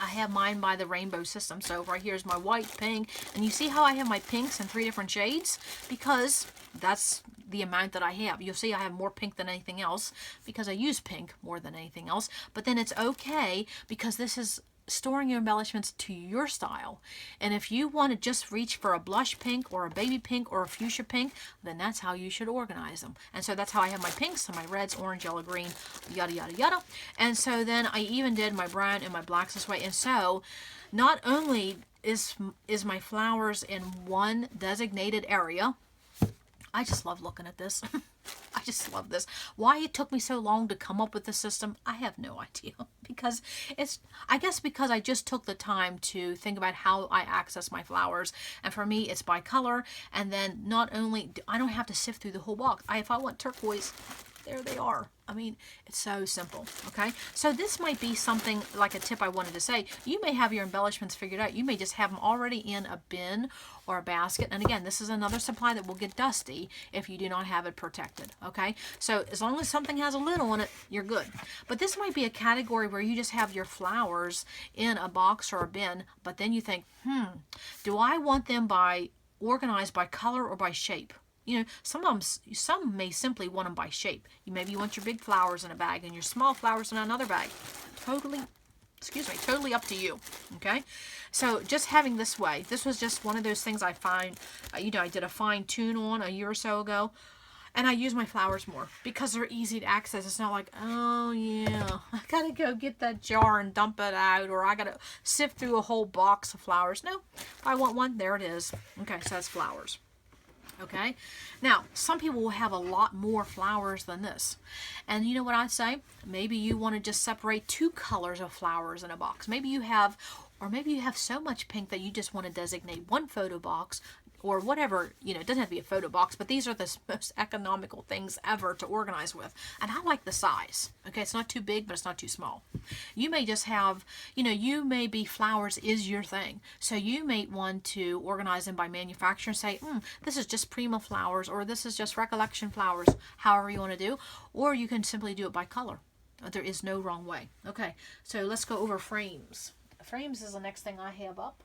I have mine by the rainbow system. So right here is my white, pink, and you see how I have my pinks in 3 different shades? Because that's the amount that I have. You'll see I have more pink than anything else because I use pink more than anything else. But then it's okay because this is storing your embellishments to your style. And if you want to just reach for a blush pink or a baby pink or a fuchsia pink, then that's how you should organize them. And so that's how I have my pinks and my reds, orange, yellow, green, yada, yada, yada. And so then I even did my brown and my blacks this way. And so not only is my flowers in one designated area, I just love looking at this. I just love this. Why it took me so long to come up with this system, I have no idea. Because I guess because I just took the time to think about how I access my flowers. And for me, it's by color. And then not only, I don't have to sift through the whole box. If I want turquoise, there they are. I mean, it's so simple, okay? So this might be something like a tip I wanted to say. You may have your embellishments figured out. You may just have them already in a bin or a basket. And again, this is another supply that will get dusty if you do not have it protected, okay? So as long as something has a lid on it, you're good. But this might be a category where you just have your flowers in a box or a bin, but then you think, do I want them organized by color or by shape? You know, some may simply want them by shape. Maybe you want your big flowers in a bag and your small flowers in another bag. Totally up to you, okay? So just having this way, this was just one of those things I find, you know, I did a fine tune on a year or so ago, and I use my flowers more because they're easy to access. It's not like, oh yeah, I gotta go get that jar and dump it out, or I gotta sift through a whole box of flowers. No, if I want one, there it is. Okay, so that's flowers. Okay, now some people will have a lot more flowers than this, and you know what I'd say? Maybe you want to just separate 2 colors of flowers in a box. Maybe you have so much pink that you just want to designate one photo box or whatever. You know, it doesn't have to be a photo box, but these are the most economical things ever to organize with. And I like the size. Okay, it's not too big, but it's not too small. You may just have, you know, you may be flowers is your thing. So you may want to organize them by manufacturer and say, this is just Prima flowers, or this is just Recollection flowers, however you want to do. Or you can simply do it by color. There is no wrong way. Okay, so let's go over frames. Frames is the next thing I have up.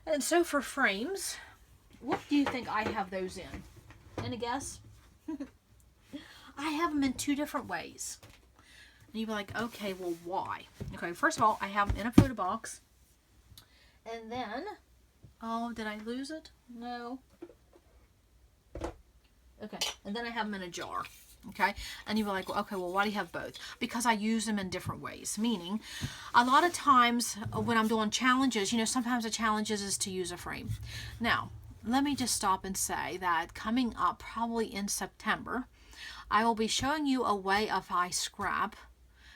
And so for frames, what do you think I have those in? Any guess? I have them in 2 different ways. And you'd be like, okay, well, why? Okay, first of all, I have them in a photo box. And then, oh, did I lose it? No. Okay, and then I have them in a jar. Okay, and you're like, well, okay, well, why do you have both? Because I use them in different ways. Meaning, a lot of times when I'm doing challenges, you know, sometimes the challenges is to use a frame. Now, let me just stop and say that coming up probably in September, I will be showing you a way of I scrap,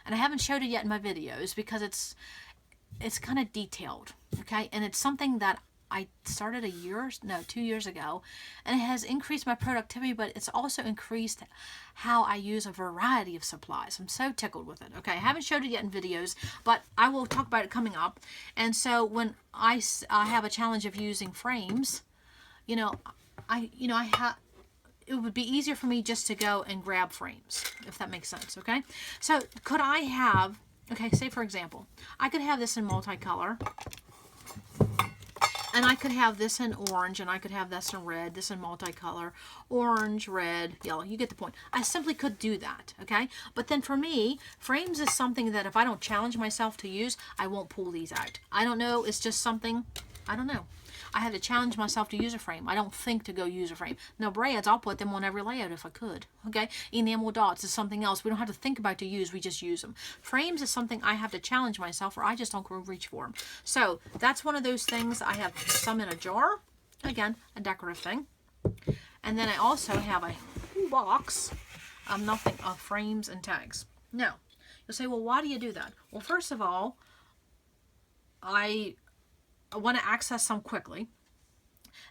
and I haven't showed it yet in my videos because it's kind of detailed, okay, and it's something that I started 2 years ago, and it has increased my productivity, but it's also increased how I use a variety of supplies. I'm so tickled with it. Okay, I haven't showed it yet in videos, but I will talk about it coming up. And so when I have a challenge of using frames, you know, it would be easier for me just to go and grab frames, if that makes sense. Okay, so could I have, okay, say for example, I could have this in multicolor. And I could have this in orange, and I could have this in red, this in multicolor, orange, red, yellow. You get the point. I simply could do that, okay? But then for me, frames is something that if I don't challenge myself to use, I won't pull these out. I don't know. It's just something I don't know. I had to challenge myself to use a frame. I don't think to go use a frame. Now brads, I'll put them on every layout if I could. Okay, enamel dots is something else. We don't have to think about to use, we just use them. Frames is something I have to challenge myself or I just don't go reach for them. So that's one of those things. I have some in a jar. Again, a decorative thing. And then I also have a box of nothing of frames and tags. Now, you'll say, well, why do you do that? Well, first of all, I want to access some quickly.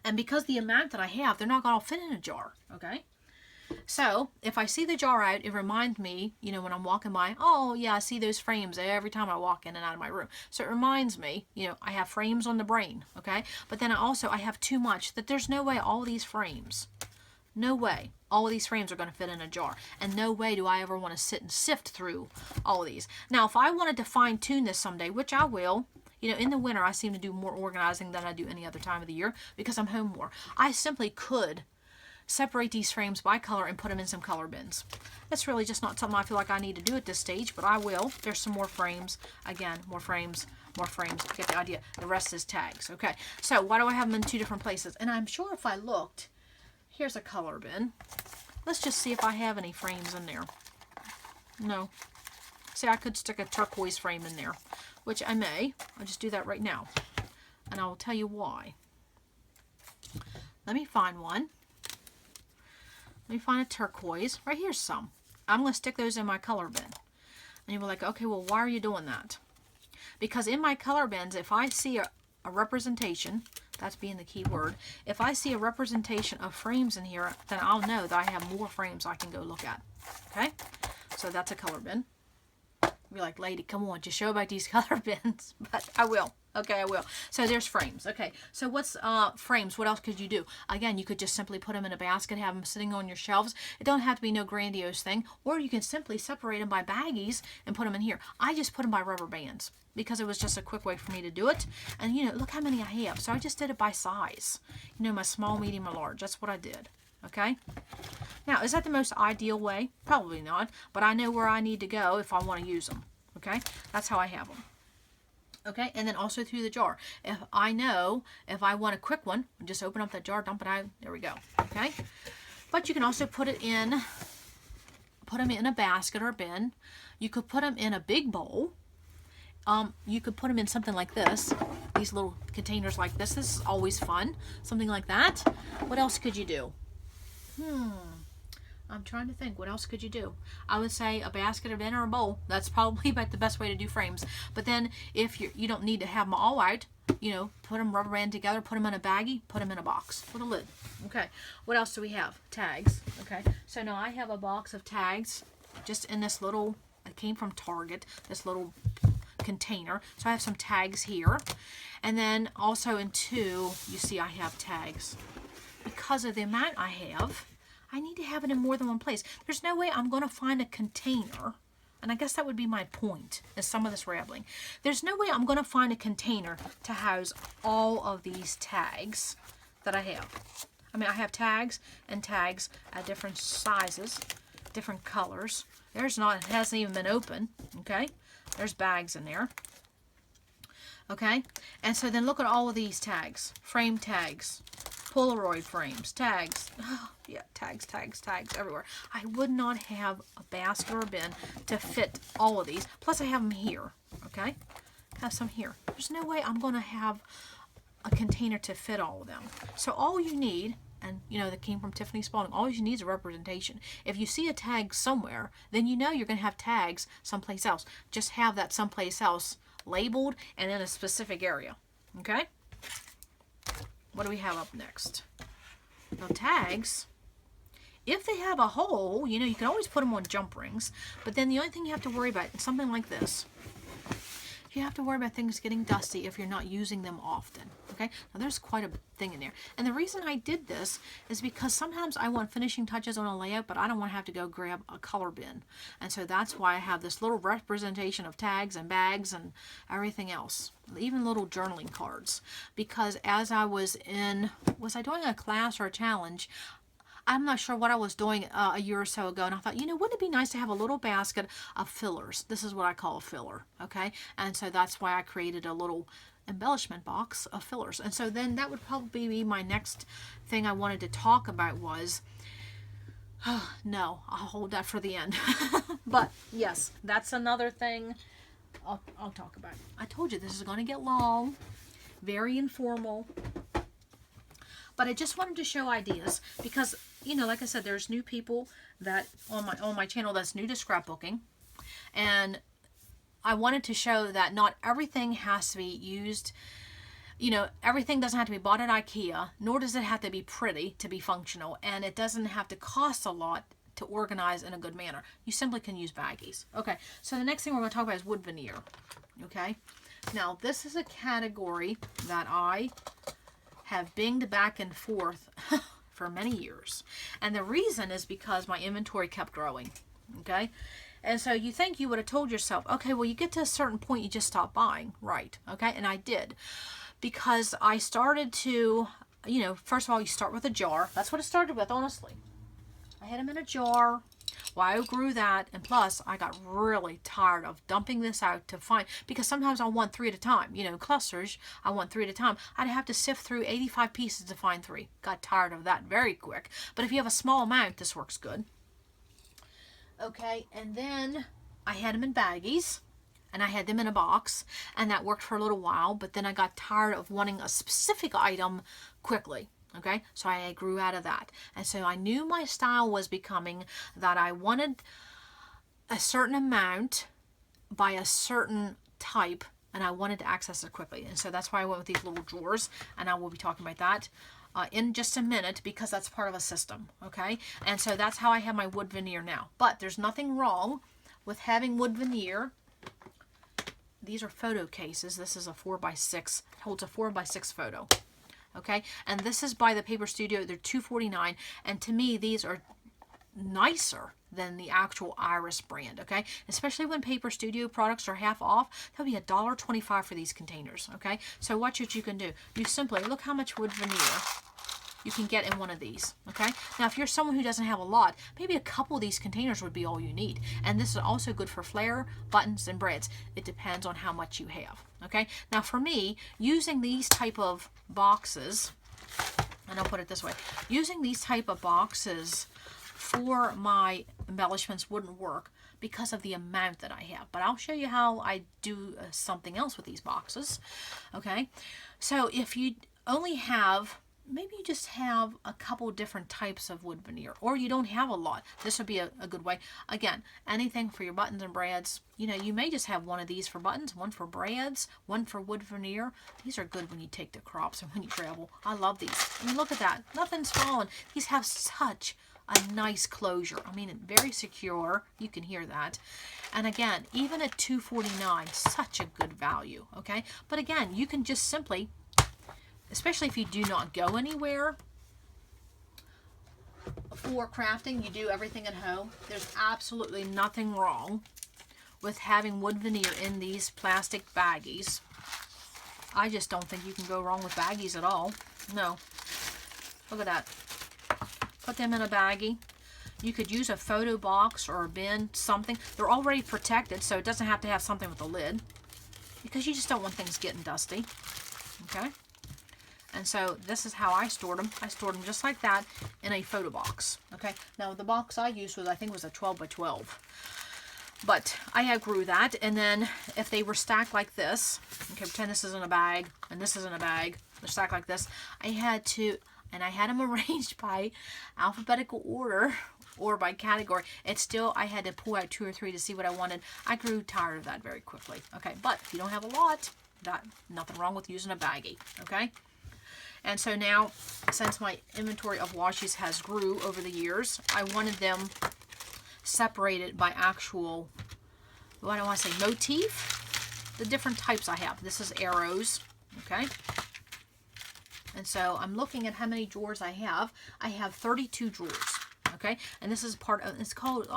And because the amount that I have, they're not going to fit in a jar, okay? So, if I see the jar out, it reminds me, you know, when I'm walking by, oh, yeah, I see those frames every time I walk in and out of my room. So, it reminds me, you know, I have frames on the brain, okay? But then I have too much that there's no way all these frames, no way all of these frames are going to fit in a jar. And no way do I ever want to sit and sift through all of these. Now, if I wanted to fine-tune this someday, which I will, you know, in the winter, I seem to do more organizing than I do any other time of the year because I'm home more. I simply could separate these frames by color and put them in some color bins. That's really just not something I feel like I need to do at this stage, but I will. There's some more frames. Again, more frames, more frames. You get the idea. The rest is tags. Okay, so why do I have them in two different places? And I'm sure if I looked, here's a color bin. Let's just see if I have any frames in there. No. See, I could stick a turquoise frame in there, which I may. I'll just do that right now. And I will tell you why. Let me find one. Let me find a turquoise. Right here's some. I'm going to stick those in my color bin. And you'll be like, okay, well, why are you doing that? Because in my color bins, if I see a representation, that's being the key word, if I see a representation of frames in here, then I'll know that I have more frames I can go look at. Okay? So that's a color bin. Be like, lady, come on, just show about these color bins. But I will. Okay, I will. So there's frames. Okay, so what's frames? What else could you do? Again, you could just simply put them in a basket, have them sitting on your shelves. It don't have to be no grandiose thing. Or you can simply separate them by baggies and put them in here. I just put them by rubber bands because it was just a quick way for me to do it. And, you know, look how many I have. So I just did it by size. You know, my small, medium, or large. That's what I did. Okay? Now, is that the most ideal way? Probably not. But I know where I need to go if I want to use them. Okay? That's how I have them. Okay, and then also through the jar. If I know, if I want a quick one, just open up that jar, dump it out, there we go. Okay, but you can also put them in a basket or a bin. You could put them in a big bowl. You could put them in something like this, these little containers like this. This is always fun, something like that. What else could you do? I'm trying to think. What else could you do? I would say a basket, a bin, or a bowl. That's probably about the best way to do frames. But then if you don't need to have them all out, you know, put them rubber band together, put them in a baggie, put them in a box with a lid. Okay. What else do we have? Tags. Okay. So now I have a box of tags just in this little, it came from Target, this little container. So I have some tags here. And then also in two, you see I have tags. Because of the amount I have, I need to have it in more than one place. There's no way I'm going to find a container, and I guess that would be my point, is some of this rambling. There's no way I'm going to find a container to house all of these tags that I have. I mean, I have tags and tags at different sizes, different colors. There's not, it hasn't even been open, okay? There's bags in there. Okay, and so then look at all of these tags, frame tags, Polaroid frames, tags, oh, yeah, tags everywhere. I would not have a basket or a bin to fit all of these. Plus I have them here, okay? Have some here. There's no way I'm going to have a container to fit all of them. So all you need, and you know that came from Tiffany Spalding, all you need is a representation. If you see a tag somewhere, then you know you're going to have tags someplace else. Just have that someplace else labeled and in a specific area, okay? What do we have up next? Now tags, if they have a hole, you know, you can always put them on jump rings, but then the only thing you have to worry about is something like this. You have to worry about things getting dusty if you're not using them often, okay? Now there's quite a thing in there. And the reason I did this is because sometimes I want finishing touches on a layout, but I don't want to have to go grab a color bin. And so that's why I have this little representation of tags and bags and everything else. Even little journaling cards. Because as I was I doing a class or a challenge? I'm not sure what I was doing a year or so ago, and I thought, you know, wouldn't it be nice to have a little basket of fillers? This is what I call a filler, okay? And so that's why I created a little embellishment box of fillers. And so then that would probably be my next thing I wanted to talk about was, no, I'll hold that for the end. But yes, that's another thing I'll talk about. I told you this is going to get long, very informal. But I just wanted to show ideas because, you know, like I said, there's new people that on my channel that's new to scrapbooking. And I wanted to show that not everything has to be used, you know, everything doesn't have to be bought at IKEA, nor does it have to be pretty to be functional, and it doesn't have to cost a lot to organize in a good manner. You simply can use baggies. Okay, so the next thing we're going to talk about is wood veneer. Okay, now this is a category that I have binged back and forth for many years, and the reason is because my inventory kept growing. Okay, and so you think you would have told yourself, okay, well, you get to a certain point, you just stop buying, right? Okay, and I did. Because I started to, you know, first of all, you start with a jar. That's what it started with, honestly. I had them in a jar. Well, I grew that, and plus, I got really tired of dumping this out to find, because sometimes I want 3 at a time. You know, clusters, I want 3 at a time. I'd have to sift through 85 pieces to find 3. Got tired of that very quick. But if you have a small amount, this works good. Okay, and then I had them in baggies. And I had them in a box, and that worked for a little while, but then I got tired of wanting a specific item quickly. Okay, so I grew out of that. And so I knew my style was becoming that I wanted a certain amount by a certain type, and I wanted to access it quickly. And so that's why I went with these little drawers, and I will be talking about that in just a minute, because that's part of a system. Okay, and so that's how I have my wood veneer now. But there's nothing wrong with having wood veneer. These are photo cases. This is a 4x6. It holds a 4x6 photo. Okay, and this is by the Paper Studio. They're $2.49, and to me, these are nicer than the actual Iris brand. Okay, especially when Paper Studio products are half off. That'll be $1.25 for these containers. Okay, so watch what you can do. You simply look how much wood veneer you can get in one of these. Okay, now if you're someone who doesn't have a lot, maybe a couple of these containers would be all you need. And this is also good for Flair, buttons, and breads. It depends on how much you have. Okay, now for me, using these type of boxes, and I'll put it this way, using these type of boxes for my embellishments wouldn't work because of the amount that I have. But I'll show you how I do something else with these boxes. Okay, so if you only have, maybe you just have a couple different types of wood veneer, or you don't have a lot. This would be a good way. Again, anything for your buttons and brads. You know, you may just have one of these for buttons, one for brads, one for wood veneer. These are good when you take to crops and when you travel. I love these. I mean, look at that. Nothing's fallen. These have such a nice closure. I mean, very secure. You can hear that. And again, even at $2.49, such a good value. Okay, but again, you can just simply, especially if you do not go anywhere for crafting, you do everything at home, there's absolutely nothing wrong with having wood veneer in these plastic baggies. I just don't think you can go wrong with baggies at all. No. Look at that. Put them in a baggie. You could use a photo box or a bin, something. They're already protected, so it doesn't have to have something with a lid, because you just don't want things getting dusty. Okay? And so this is how I stored them. I stored them just like that in a photo box. Okay, now the box I used was, I think, was a 12 by 12. But I outgrew that, and then if they were stacked like this, okay, pretend this is in a bag, and this is in a bag, they're stacked like this, I had to, and I had them arranged by alphabetical order or by category. It's still, I had to pull out 2 or 3 to see what I wanted. I grew tired of that very quickly. Okay, but if you don't have a lot, nothing wrong with using a baggie. Okay. And so now, since my inventory of washies has grew over the years, I wanted them separated by actual, what do I want to say, motif? The different types I have. This is arrows, okay? And so I'm looking at how many drawers I have. I have 32 drawers, okay? And this is part of, it's called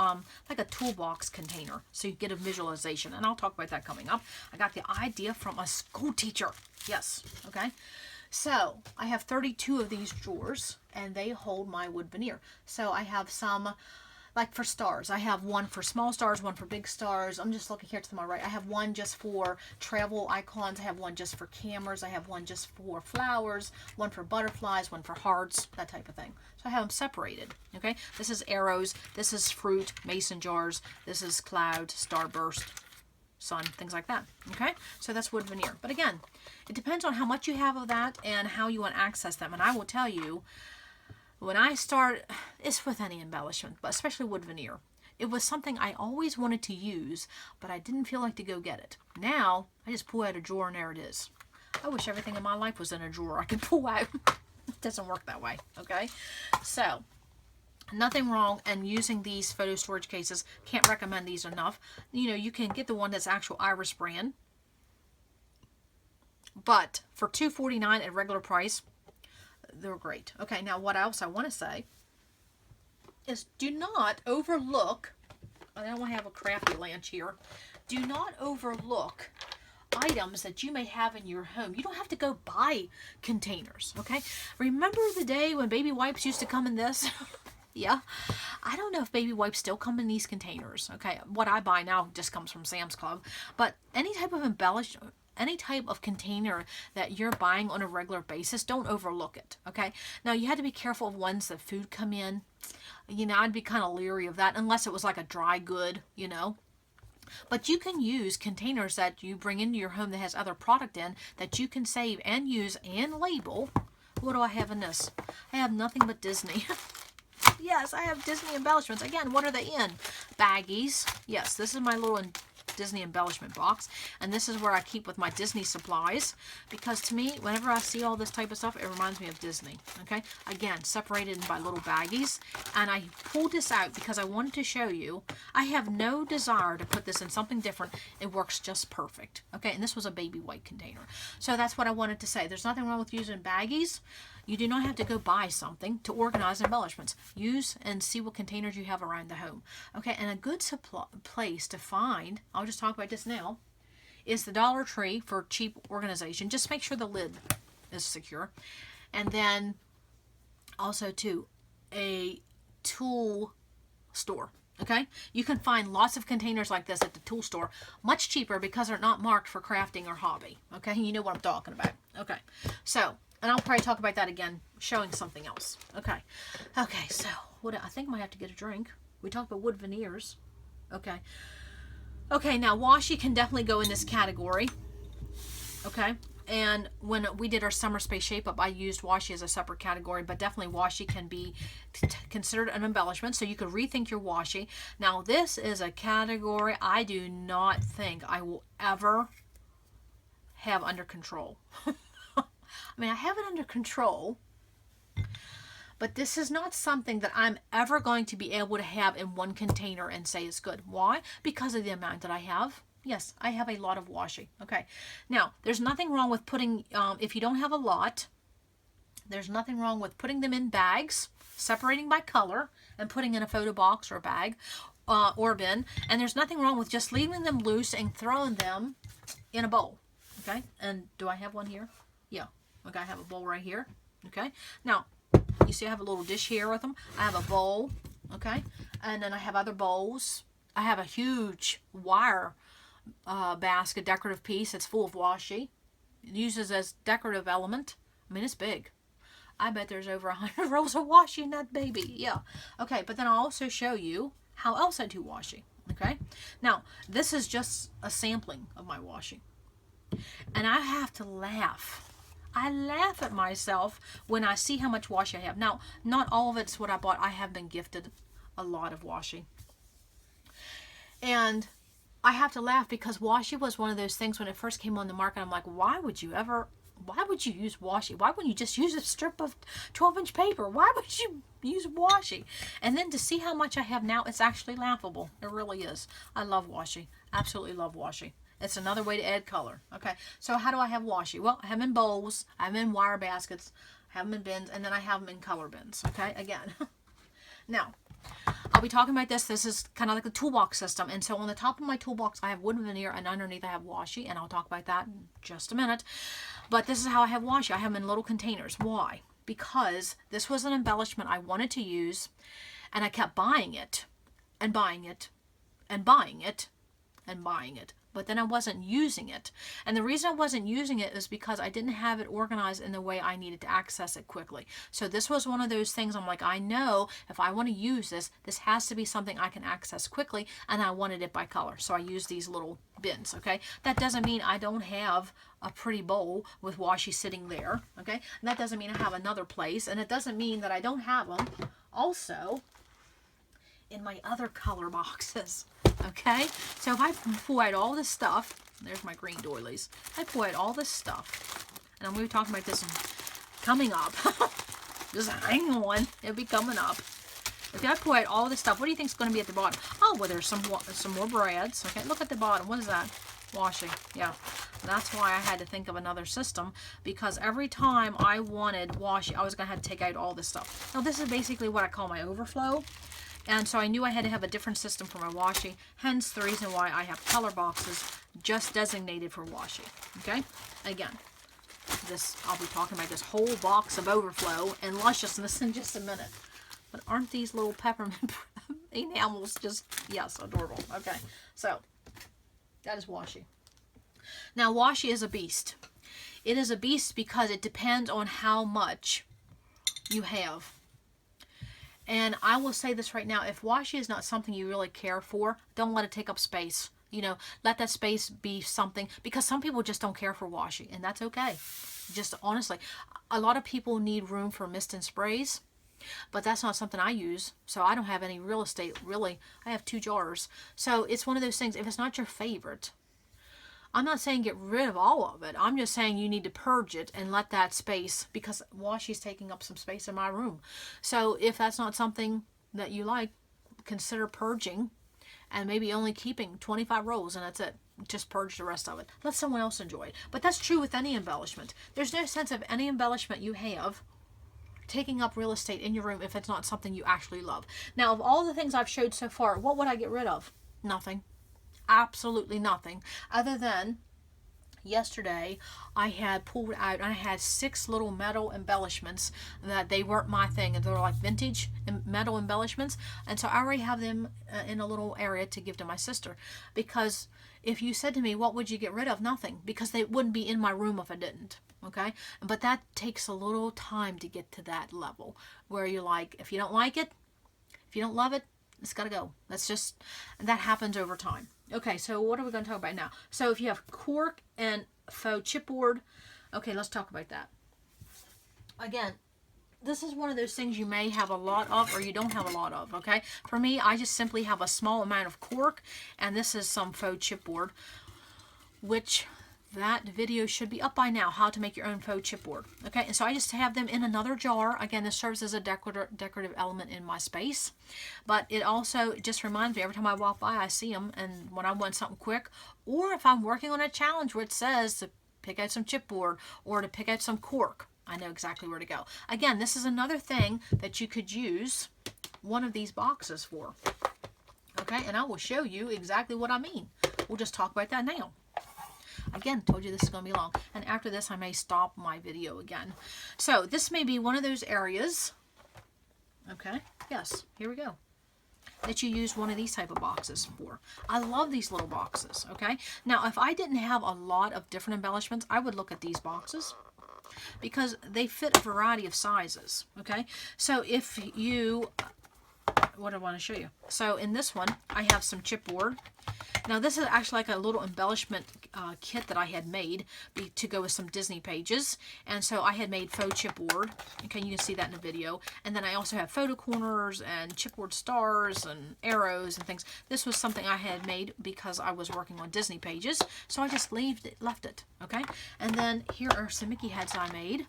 like a toolbox container, so you get a visualization. And I'll talk about that coming up. I got the idea from a school teacher. Yes, okay? So I have 32 of these drawers, and they hold my wood veneer. So I have some, like for stars, I have one for small stars, one for big stars. I'm just looking here to my right. I have one just for travel icons. I have one just for cameras. I have one just for flowers, one for butterflies, one for hearts, that type of thing. So I have them separated, okay? This is arrows. This is fruit, mason jars. This is cloud, starburst, sun, things like that, okay? So that's wood veneer. But again, it depends on how much you have of that and how you want to access them. And I will tell you, when I start, it's with any embellishment, but especially wood veneer, it was something I always wanted to use, but I didn't feel like to go get it. Now, I just pull out a drawer and there it is. I wish everything in my life was in a drawer I could pull out. It doesn't work that way, okay? So, nothing wrong in using these photo storage cases. Can't recommend these enough. You know, you can get the one that's actual Iris brand. But for $2.49 at regular price, they're great. Okay, now what else I want to say is do not overlook, I don't want to have a crafty lunch here, do not overlook items that you may have in your home. You don't have to go buy containers, okay? Remember the day when baby wipes used to come in this? Yeah. I don't know if baby wipes still come in these containers, okay? What I buy now just comes from Sam's Club. But any type of any type of container that you're buying on a regular basis, don't overlook it, okay? Now, you had to be careful of ones that food come in. You know, I'd be kind of leery of that unless it was like a dry good, you know. But you can use containers that you bring into your home that has other product in that you can save and use and label. What do I have in this? I have nothing but Disney. Yes, I have Disney embellishments. Again, what are they in? Baggies. Yes, this is my little Disney embellishment box, and this is where I keep with my Disney supplies, because to me, whenever I see all this type of stuff, it reminds me of Disney. Okay, again, separated by little baggies, and I pulled this out because I wanted to show you. I have no desire to put this in something different. It works just perfect. Okay, and this was a baby white container, so that's what I wanted to say. There's nothing wrong with using baggies. You do not have to go buy something to organize embellishments. Use and see what containers you have around the home. Okay, and a good place to find, I'll just talk about this now, is the Dollar Tree for cheap organization. Just make sure the lid is secure. And then also too, a tool store. Okay, you can find lots of containers like this at the tool store, much cheaper because they're not marked for crafting or hobby. Okay, you know what I'm talking about. Okay, so, and I'll probably talk about that again, showing something else. Okay, so what I think I might have to get a drink. We talked about wood veneers. Okay, now washi can definitely go in this category. Okay, and when we did our summer space shape up, I used washi as a separate category, but definitely washi can be considered an embellishment, so you could rethink your washi. Now, this is a category I do not think I will ever have under control. I mean, I have it under control, but this is not something that I'm ever going to be able to have in one container and say it's good. Why? Because of the amount that I have. Yes, I have a lot of washi. Okay, now there's nothing wrong with putting, if you don't have a lot, there's nothing wrong with putting them in bags, separating by color, and putting in a photo box or a bag or a bin. And there's nothing wrong with just leaving them loose and throwing them in a bowl. Okay, and do I have one here? Yeah, okay, I have a bowl right here. Okay, now you see I have a little dish here with them. I have a bowl, okay, and then I have other bowls. I have a huge wire basket, decorative piece that's full of washi. It uses as decorative element. I mean, it's big. I bet there's over 100 rolls of washi in that baby. Yeah. Okay, but then I'll also show you how else I do washi. Okay. Now, this is just a sampling of my washi. And I have to laugh. I laugh at myself when I see how much washi I have. Now, not all of it's what I bought. I have been gifted a lot of washi. And I have to laugh because washi was one of those things when it first came on the market. I'm like, why would you use washi? Why wouldn't you just use a strip of 12-inch paper? Why would you use washi? And then to see how much I have now, it's actually laughable. It really is. I love washi. Absolutely love washi. It's another way to add color. Okay, so how do I have washi? Well, I have them in bowls, I have them in wire baskets, I have them in bins, and then I have them in color bins. Okay, again. Now, I'll be talking about this. This is kind of like a toolbox system. And so on the top of my toolbox, I have wood veneer, and underneath I have washi, and I'll talk about that in just a minute. But this is how I have washi. I have them in little containers. Why? Because this was an embellishment I wanted to use, and I kept buying it. and buying it and buying it and buying it. But then I wasn't using it. And the reason I wasn't using it is because I didn't have it organized in the way I needed to access it quickly. So this was one of those things I'm like, I know if I want to use this, this has to be something I can access quickly, and I wanted it by color. So I used these little bins, okay? That doesn't mean I don't have a pretty bowl with washi sitting there, okay? And that doesn't mean I have another place, and it doesn't mean that I don't have them also in my other color boxes. Okay, so if I pull out all this stuff, there's my green doilies. I pull out all this stuff, and I'm going to be talking about this coming up. Just hang on, it'll be coming up. If I pull out all this stuff, what do you think is going to be at the bottom? Oh, well, there's some more brads. Okay, look at the bottom. What is that? Washi. Yeah, that's why I had to think of another system, because every time I wanted washi, I was going to have to take out all this stuff. Now, this is basically what I call my overflow. And so I knew I had to have a different system for my washi, hence the reason why I have color boxes just designated for washi. Okay? Again, I'll be talking about this whole box of overflow and lusciousness in just a minute. But aren't these little peppermint enamels just, yes, adorable. Okay, so that is washi. Now, washi is a beast. It is a beast because it depends on how much you have. And I will say this right now, if washi is not something you really care for, don't let it take up space. You know, let that space be something, because some people just don't care for washi, and that's okay. Just honestly, a lot of people need room for mist and sprays, but that's not something I use, so I don't have any real estate, really. I have 2 jars. So it's one of those things, if it's not your favorite, I'm not saying get rid of all of it. I'm just saying you need to purge it and let that space, because washi's taking up some space in my room. So if that's not something that you like, consider purging and maybe only keeping 25 rolls, and that's it. Just purge the rest of it. Let someone else enjoy it. But that's true with any embellishment. There's no sense of any embellishment you have taking up real estate in your room if it's not something you actually love. Now, of all the things I've showed so far, what would I get rid of? Nothing. Absolutely nothing, other than yesterday I had pulled out, I had 6 little metal embellishments that they weren't my thing, and they're like vintage metal embellishments, and so I already have them in a little area to give to my sister. Because if you said to me, what would you get rid of? Nothing, because they wouldn't be in my room if I didn't. Okay, but that takes a little time to get to that level where you're like, if you don't like it, if you don't love it, it's got to go. That happens over time. Okay, so what are we going to talk about now? So if you have Cork and Faux chipboard, okay, let's talk about that. Again, this is one of those things you may have a lot of or you don't have a lot of, okay? For me, I just simply have a small amount of Cork, and this is some Faux chipboard, which that video should be up by now, how to make your own Faux chipboard. Okay, and so I just have them in another jar. Again, this serves as a decorative element in my space, but it also just reminds me every time I walk by, I see them, and when I want something quick, or if I'm working on a challenge where it says to pick out some chipboard or to pick out some Cork, I know exactly where to go. Again, this is another thing that you could use one of these boxes for. Okay, and I will show you exactly what I mean. We'll just talk about that now. Again, told you this is going to be long. And after this, I may stop my video again. So this may be one of those areas. Okay. Yes. Here we go. That you use one of these type of boxes for. I love these little boxes. Okay. Now, if I didn't have a lot of different embellishments, I would look at these boxes, because they fit a variety of sizes. Okay. So if you, what I want to show you. So in this one, I have some chipboard. Now this is actually like a little embellishment kit that I had made to go with some Disney pages. And so I had made faux chipboard. Okay, you can see that in the video. And then I also have photo corners and chipboard stars and arrows and things. This was something I had made because I was working on Disney pages. So I just left it. Okay, and then here are some Mickey heads I made.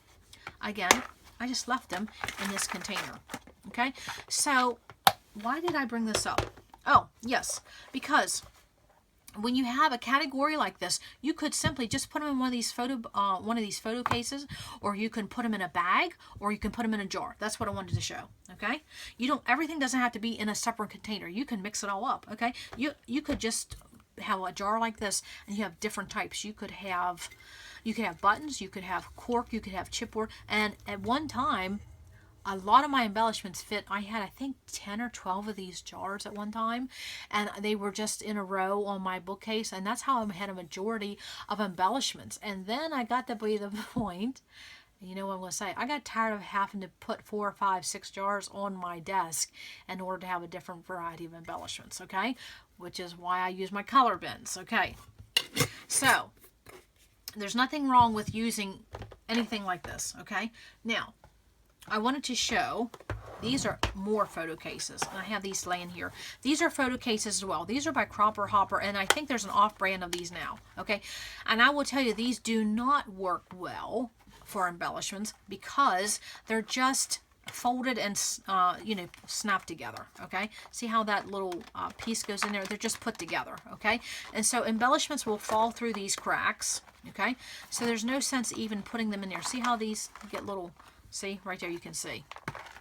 Again, I just left them in this container. Okay, so why did I bring this up? Oh, yes, because when you have a category like this, you could simply just put them in one of these photo cases, or you can put them in a bag, or you can put them in a jar. That's what I wanted to show. Okay, everything doesn't have to be in a separate container. You can mix it all up. Okay, you could just have a jar like this, and you have different types. You could have buttons, you could have Cork, you could have chipboard, and at one time a lot of my embellishments fit. I had, I think, 10 or 12 of these jars at one time, and they were just in a row on my bookcase, and that's how I had a majority of embellishments. And then I got to be the point, you know what I'm going to say, I got tired of having to put 4, 5, 6 jars on my desk in order to have a different variety of embellishments, okay? Which is why I use my color bins, okay? So, there's nothing wrong with using anything like this, okay? Now, I wanted to show, these are more photo cases, and I have these laying here. These are photo cases as well. These are by Cropper Hopper, and I think there's an off-brand of these now, okay? And I will tell you, these do not work well for embellishments because they're just folded and you know, snapped together, okay? See how that little piece goes in there? They're just put together, okay? And so embellishments will fall through these cracks, okay? So there's no sense even putting them in there. See how these get little, see right there, you can see.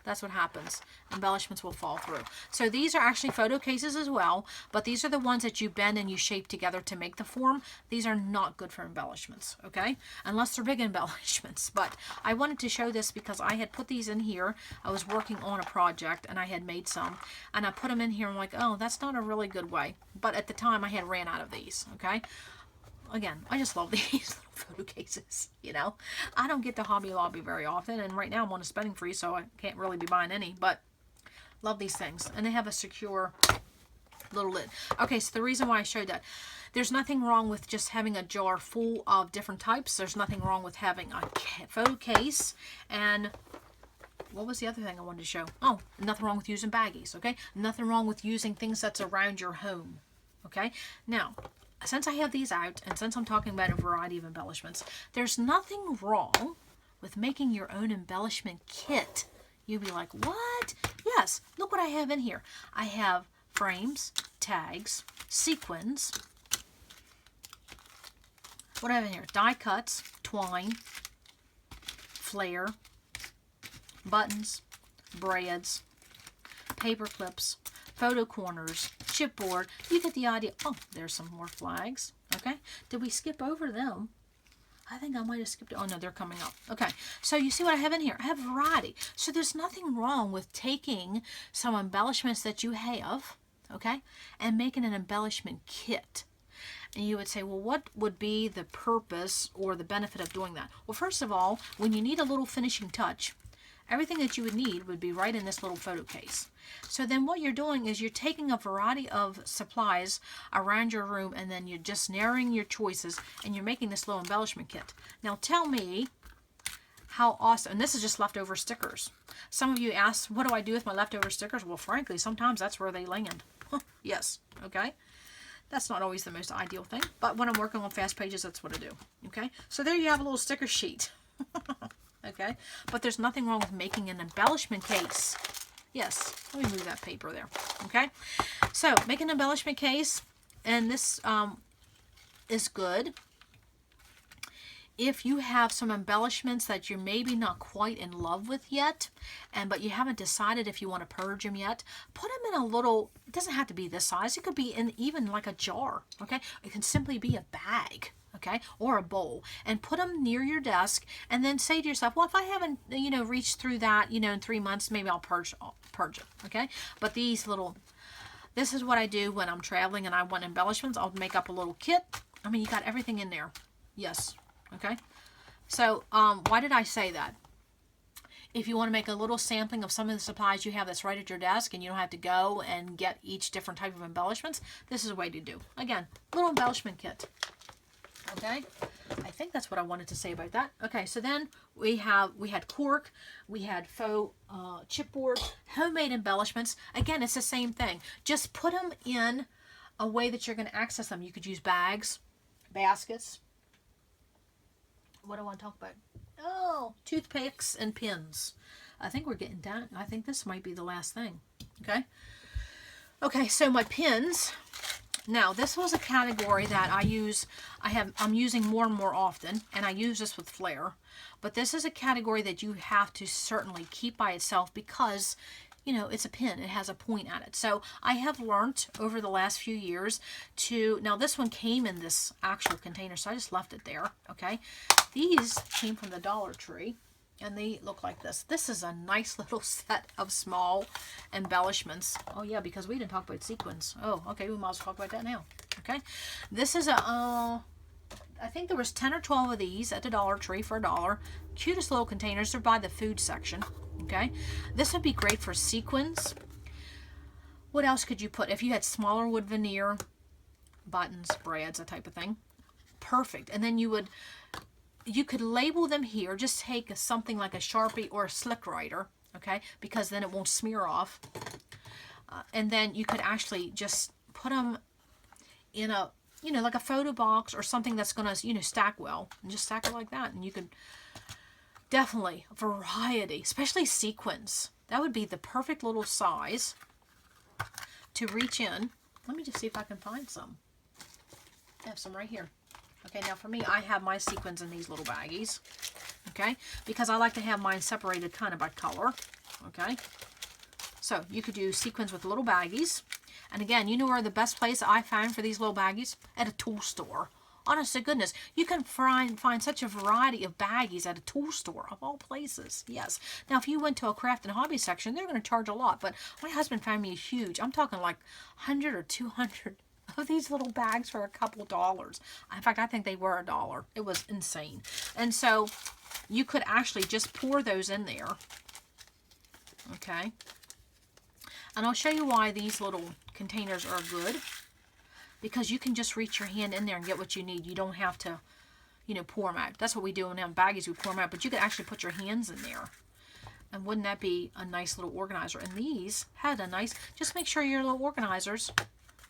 That's what happens. Embellishments will fall through. So these are actually photo cases as well, but these are the ones that you bend and you shape together to make the form. These are not good for embellishments, okay? Unless they're big embellishments. But I wanted to show this because I had put these in here. I was working on a project and I had made some, and I put them in here. I'm like, oh, that's not a really good way. But at the time I had ran out of these, okay? Again, I just love these little photo cases, you know. I don't get to Hobby Lobby very often, and right now I'm on a spending free, so I can't really be buying any, but love these things. And they have a secure little lid. Okay, so the reason why I showed that, there's nothing wrong with just having a jar full of different types. There's nothing wrong with having a photo case, and what was the other thing I wanted to show? Oh, nothing wrong with using baggies, okay? Nothing wrong with using things that's around your home, okay? Now, since I have these out, and since I'm talking about a variety of embellishments, there's nothing wrong with making your own embellishment kit. You'd be like, what? Yes, look what I have in here. I have frames, tags, sequins. What do I have in here? Die cuts, twine, Flair, buttons, braids, paper clips, photo corners, chipboard. You get the idea. Oh, there's some more flags. Okay. Did we skip over them? I think I might have skipped. Oh, no, they're coming up. Okay. So you see what I have in here? I have variety. So there's nothing wrong with taking some embellishments that you have, okay, and making an embellishment kit. And you would say, well, what would be the purpose or the benefit of doing that? Well, first of all, when you need a little finishing touch, everything that you would need would be right in this little photo case. So then what you're doing is you're taking a variety of supplies around your room, and then you're just narrowing your choices, and you're making this little embellishment kit. Now tell me how awesome, and this is just leftover stickers. Some of you ask, what do I do with my leftover stickers? Well, frankly, sometimes that's where they land. Yes, okay? That's not always the most ideal thing, but when I'm working on fast pages, that's what I do, okay? So there you have a little sticker sheet. Okay, but there's nothing wrong with making an embellishment case. Yes, let me move that paper there. Okay, so make an embellishment case, and this is good if you have some embellishments that you're maybe not quite in love with yet, but you haven't decided if you want to purge them yet. Put them in a little, it doesn't have to be this size, it could be in even like a jar, okay? It can simply be a bag, okay, or a bowl, and put them near your desk, and then say to yourself, well, if I haven't, you know, reached through that, you know, in 3 months, maybe I'll purge it, okay? But these little, this is what I do when I'm traveling and I want embellishments. I'll make up a little kit. I mean, you got everything in there. Yes. Okay, so why did I say that? If you want to make a little sampling of some of the supplies you have that's right at your desk, and you don't have to go and get each different type of embellishments, this is a way to do. Again, little embellishment kit. Okay, I think that's what I wanted to say about that. Okay, so then we had Cork, we had Faux chipboard, homemade embellishments. Again, it's the same thing. Just put them in a way that you're going to access them. You could use bags, baskets. What do I want to talk about? Oh, toothpicks and pins. I think we're getting down. I think this might be the last thing. Okay. Okay, so my pins. Now, this was a category that I'm using more and more often, and I use this with Flair. But this is a category that you have to certainly keep by itself because, you know, it's a pin. It has a point at it. So I have learned over the last few years to, now this one came in this actual container, so I just left it there, okay? These came from the Dollar Tree, And they look like this. This is a nice little set of small embellishments. Oh yeah, because we didn't talk about sequins. Oh, okay, we might as well talk about that now. Okay, this is a, I think there was 10 or 12 of these at the Dollar Tree for $1. Cutest little containers. They're by the food section. Okay, this would be great for sequins. What else could you put? If you had smaller wood veneer, buttons, brads, that type of thing. Perfect. And then you could label them here. Just take something like a Sharpie or a slick writer, okay, because then it won't smear off. And then you could actually just put them in a, you know, like a photo box or something that's going to, you know, stack well. And just stack it like that. And you could definitely, variety, especially sequins. That would be the perfect little size to reach in. Let me just see if I can find some. I have some right here. Okay, now for me, I have my sequins in these little baggies, okay, because I like to have mine separated kind of by color, okay. So you could do sequins with little baggies, and again, you know where the best place I found for these little baggies? At a tool store. Honest to goodness, you can find such a variety of baggies at a tool store, of all places, yes. Now, if you went to a craft and hobby section, they're going to charge a lot, but my husband found me a huge, I'm talking like 100 or 200 of these little bags for a couple dollars. In fact, I think they were $1. It was insane. And so you could actually just pour those in there. Okay. And I'll show you why these little containers are good. Because you can just reach your hand in there and get what you need. You don't have to, you know, pour them out. That's what we do in them baggies. We pour them out. But you could actually put your hands in there. And wouldn't that be a nice little organizer? And these had a nice, just make sure your little organizers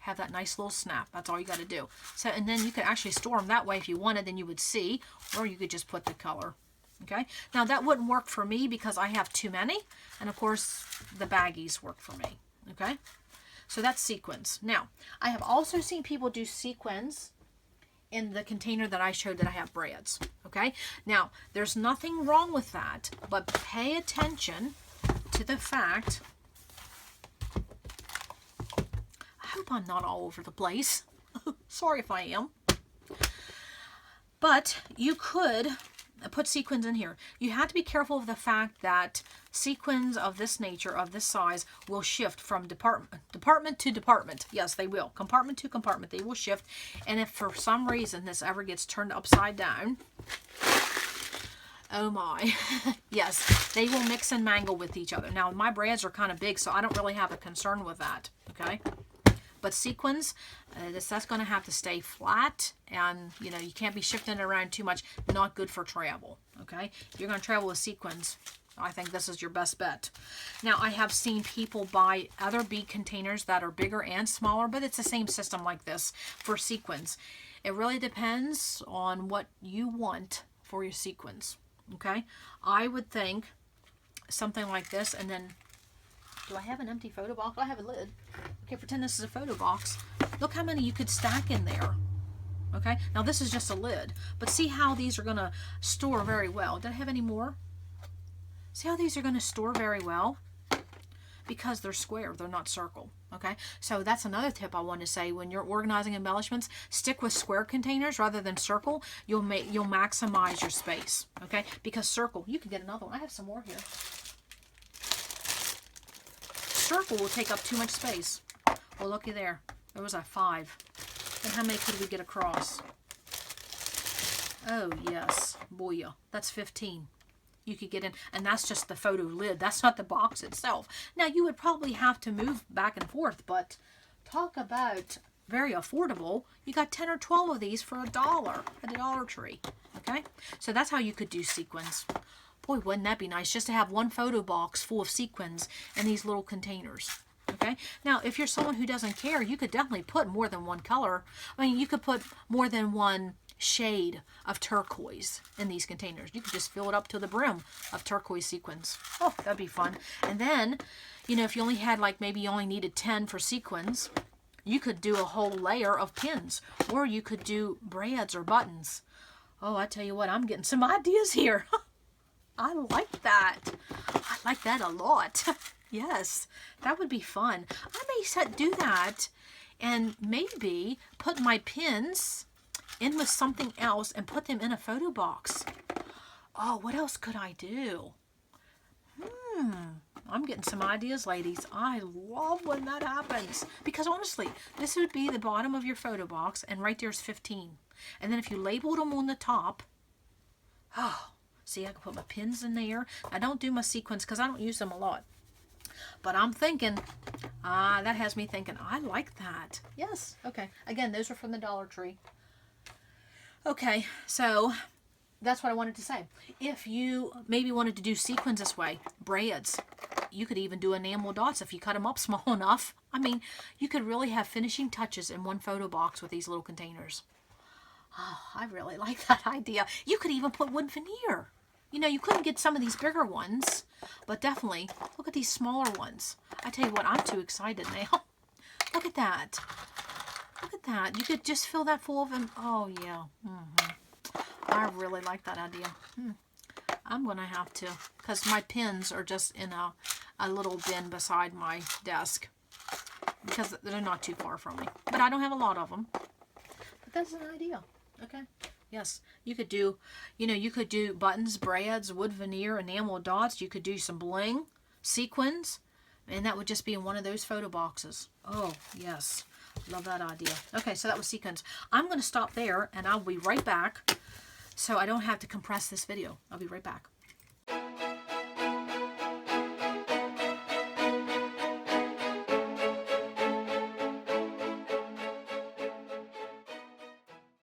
have that nice little snap. That's all you got to do. So, and then you could actually store them that way if you wanted, then you would see, or you could just put the color. Okay. Now that wouldn't work for me because I have too many, and of course the baggies work for me. Okay. So that's sequins. Now I have also seen people do sequins in the container that I showed that I have brads. Okay. Now there's nothing wrong with that, but pay attention to the fact. I hope I'm not all over the place. Sorry if I am. But you could put sequins in here. You have to be careful of the fact that sequins of this nature, of this size, will shift from department to department. Yes, they will. Compartment to compartment, they will shift. And if for some reason this ever gets turned upside down, oh my, yes, they will mix and mangle with each other. Now, my brads are kind of big, so I don't really have a concern with that, okay? But sequins, that's going to have to stay flat, and, you know, you can't be shifting it around too much. Not good for travel, okay? If you're going to travel with sequins, I think this is your best bet. Now, I have seen people buy other bead containers that are bigger and smaller, but it's the same system like this for sequins. It really depends on what you want for your sequins, okay? I would think something like this, and then, do I have an empty photo box? I have a lid. Okay, pretend this is a photo box. Look how many you could stack in there. Okay, now this is just a lid, but see how these are going to store very well. Did I have any more? See how these are going to store very well? Because they're square, they're not circle. Okay, so that's another tip I want to say. When you're organizing embellishments, stick with square containers rather than circle. You'll maximize your space. Okay, because circle, you can get another one. I have some more here. Circle will take up too much space. Well, looky there. There was a 5. And how many could we get across? Oh, yes. Boy, that's 15. You could get in, and that's just the photo lid. That's not the box itself. Now, you would probably have to move back and forth, but talk about very affordable. You got 10 or 12 of these for $1 at the Dollar Tree. Okay? So that's how you could do sequins. Boy, wouldn't that be nice just to have one photo box full of sequins in these little containers. Okay? Now, if you're someone who doesn't care, you could definitely put more than one color. I mean, you could put more than one shade of turquoise in these containers. You could just fill it up to the brim of turquoise sequins. Oh, that'd be fun. And then, you know, if you only had like, maybe you only needed 10 for sequins, you could do a whole layer of pins, or you could do brads or buttons. Oh, I tell you what, I'm getting some ideas here. I like that. I like that a lot. Yes, that would be fun. I may do that and maybe put my pins in with something else and put them in a photo box. Oh, what else could I do? I'm getting some ideas, ladies. I love when that happens. Because honestly, this would be the bottom of your photo box, and right there's 15. And then if you labeled them on the top, oh, see, I can put my pins in there. I don't do my sequins because I don't use them a lot. But I'm thinking, that has me thinking, I like that. Yes, okay. Again, those are from the Dollar Tree. Okay, so that's what I wanted to say. If you maybe wanted to do sequins this way, braids, you could even do enamel dots if you cut them up small enough. I mean, you could really have finishing touches in one photo box with these little containers. Oh, I really like that idea. You could even put wood veneer. You know, you couldn't get some of these bigger ones, but definitely look at these smaller ones. I tell you what, I'm too excited now. Look at that. Look at that. You could just fill that full of them. Oh, yeah. I really like that idea. I'm going to have to, because my pins are just in a little bin beside my desk, because they're not too far from me. But I don't have a lot of them. But that's an idea. Okay. Yes. You could do, you could do buttons, braids, wood veneer, enamel dots. You could do some bling, sequins, and that would just be in one of those photo boxes. Oh, yes. Love that idea. Okay, so that was sequins. I'm going to stop there, and I'll be right back so I don't have to compress this video. I'll be right back.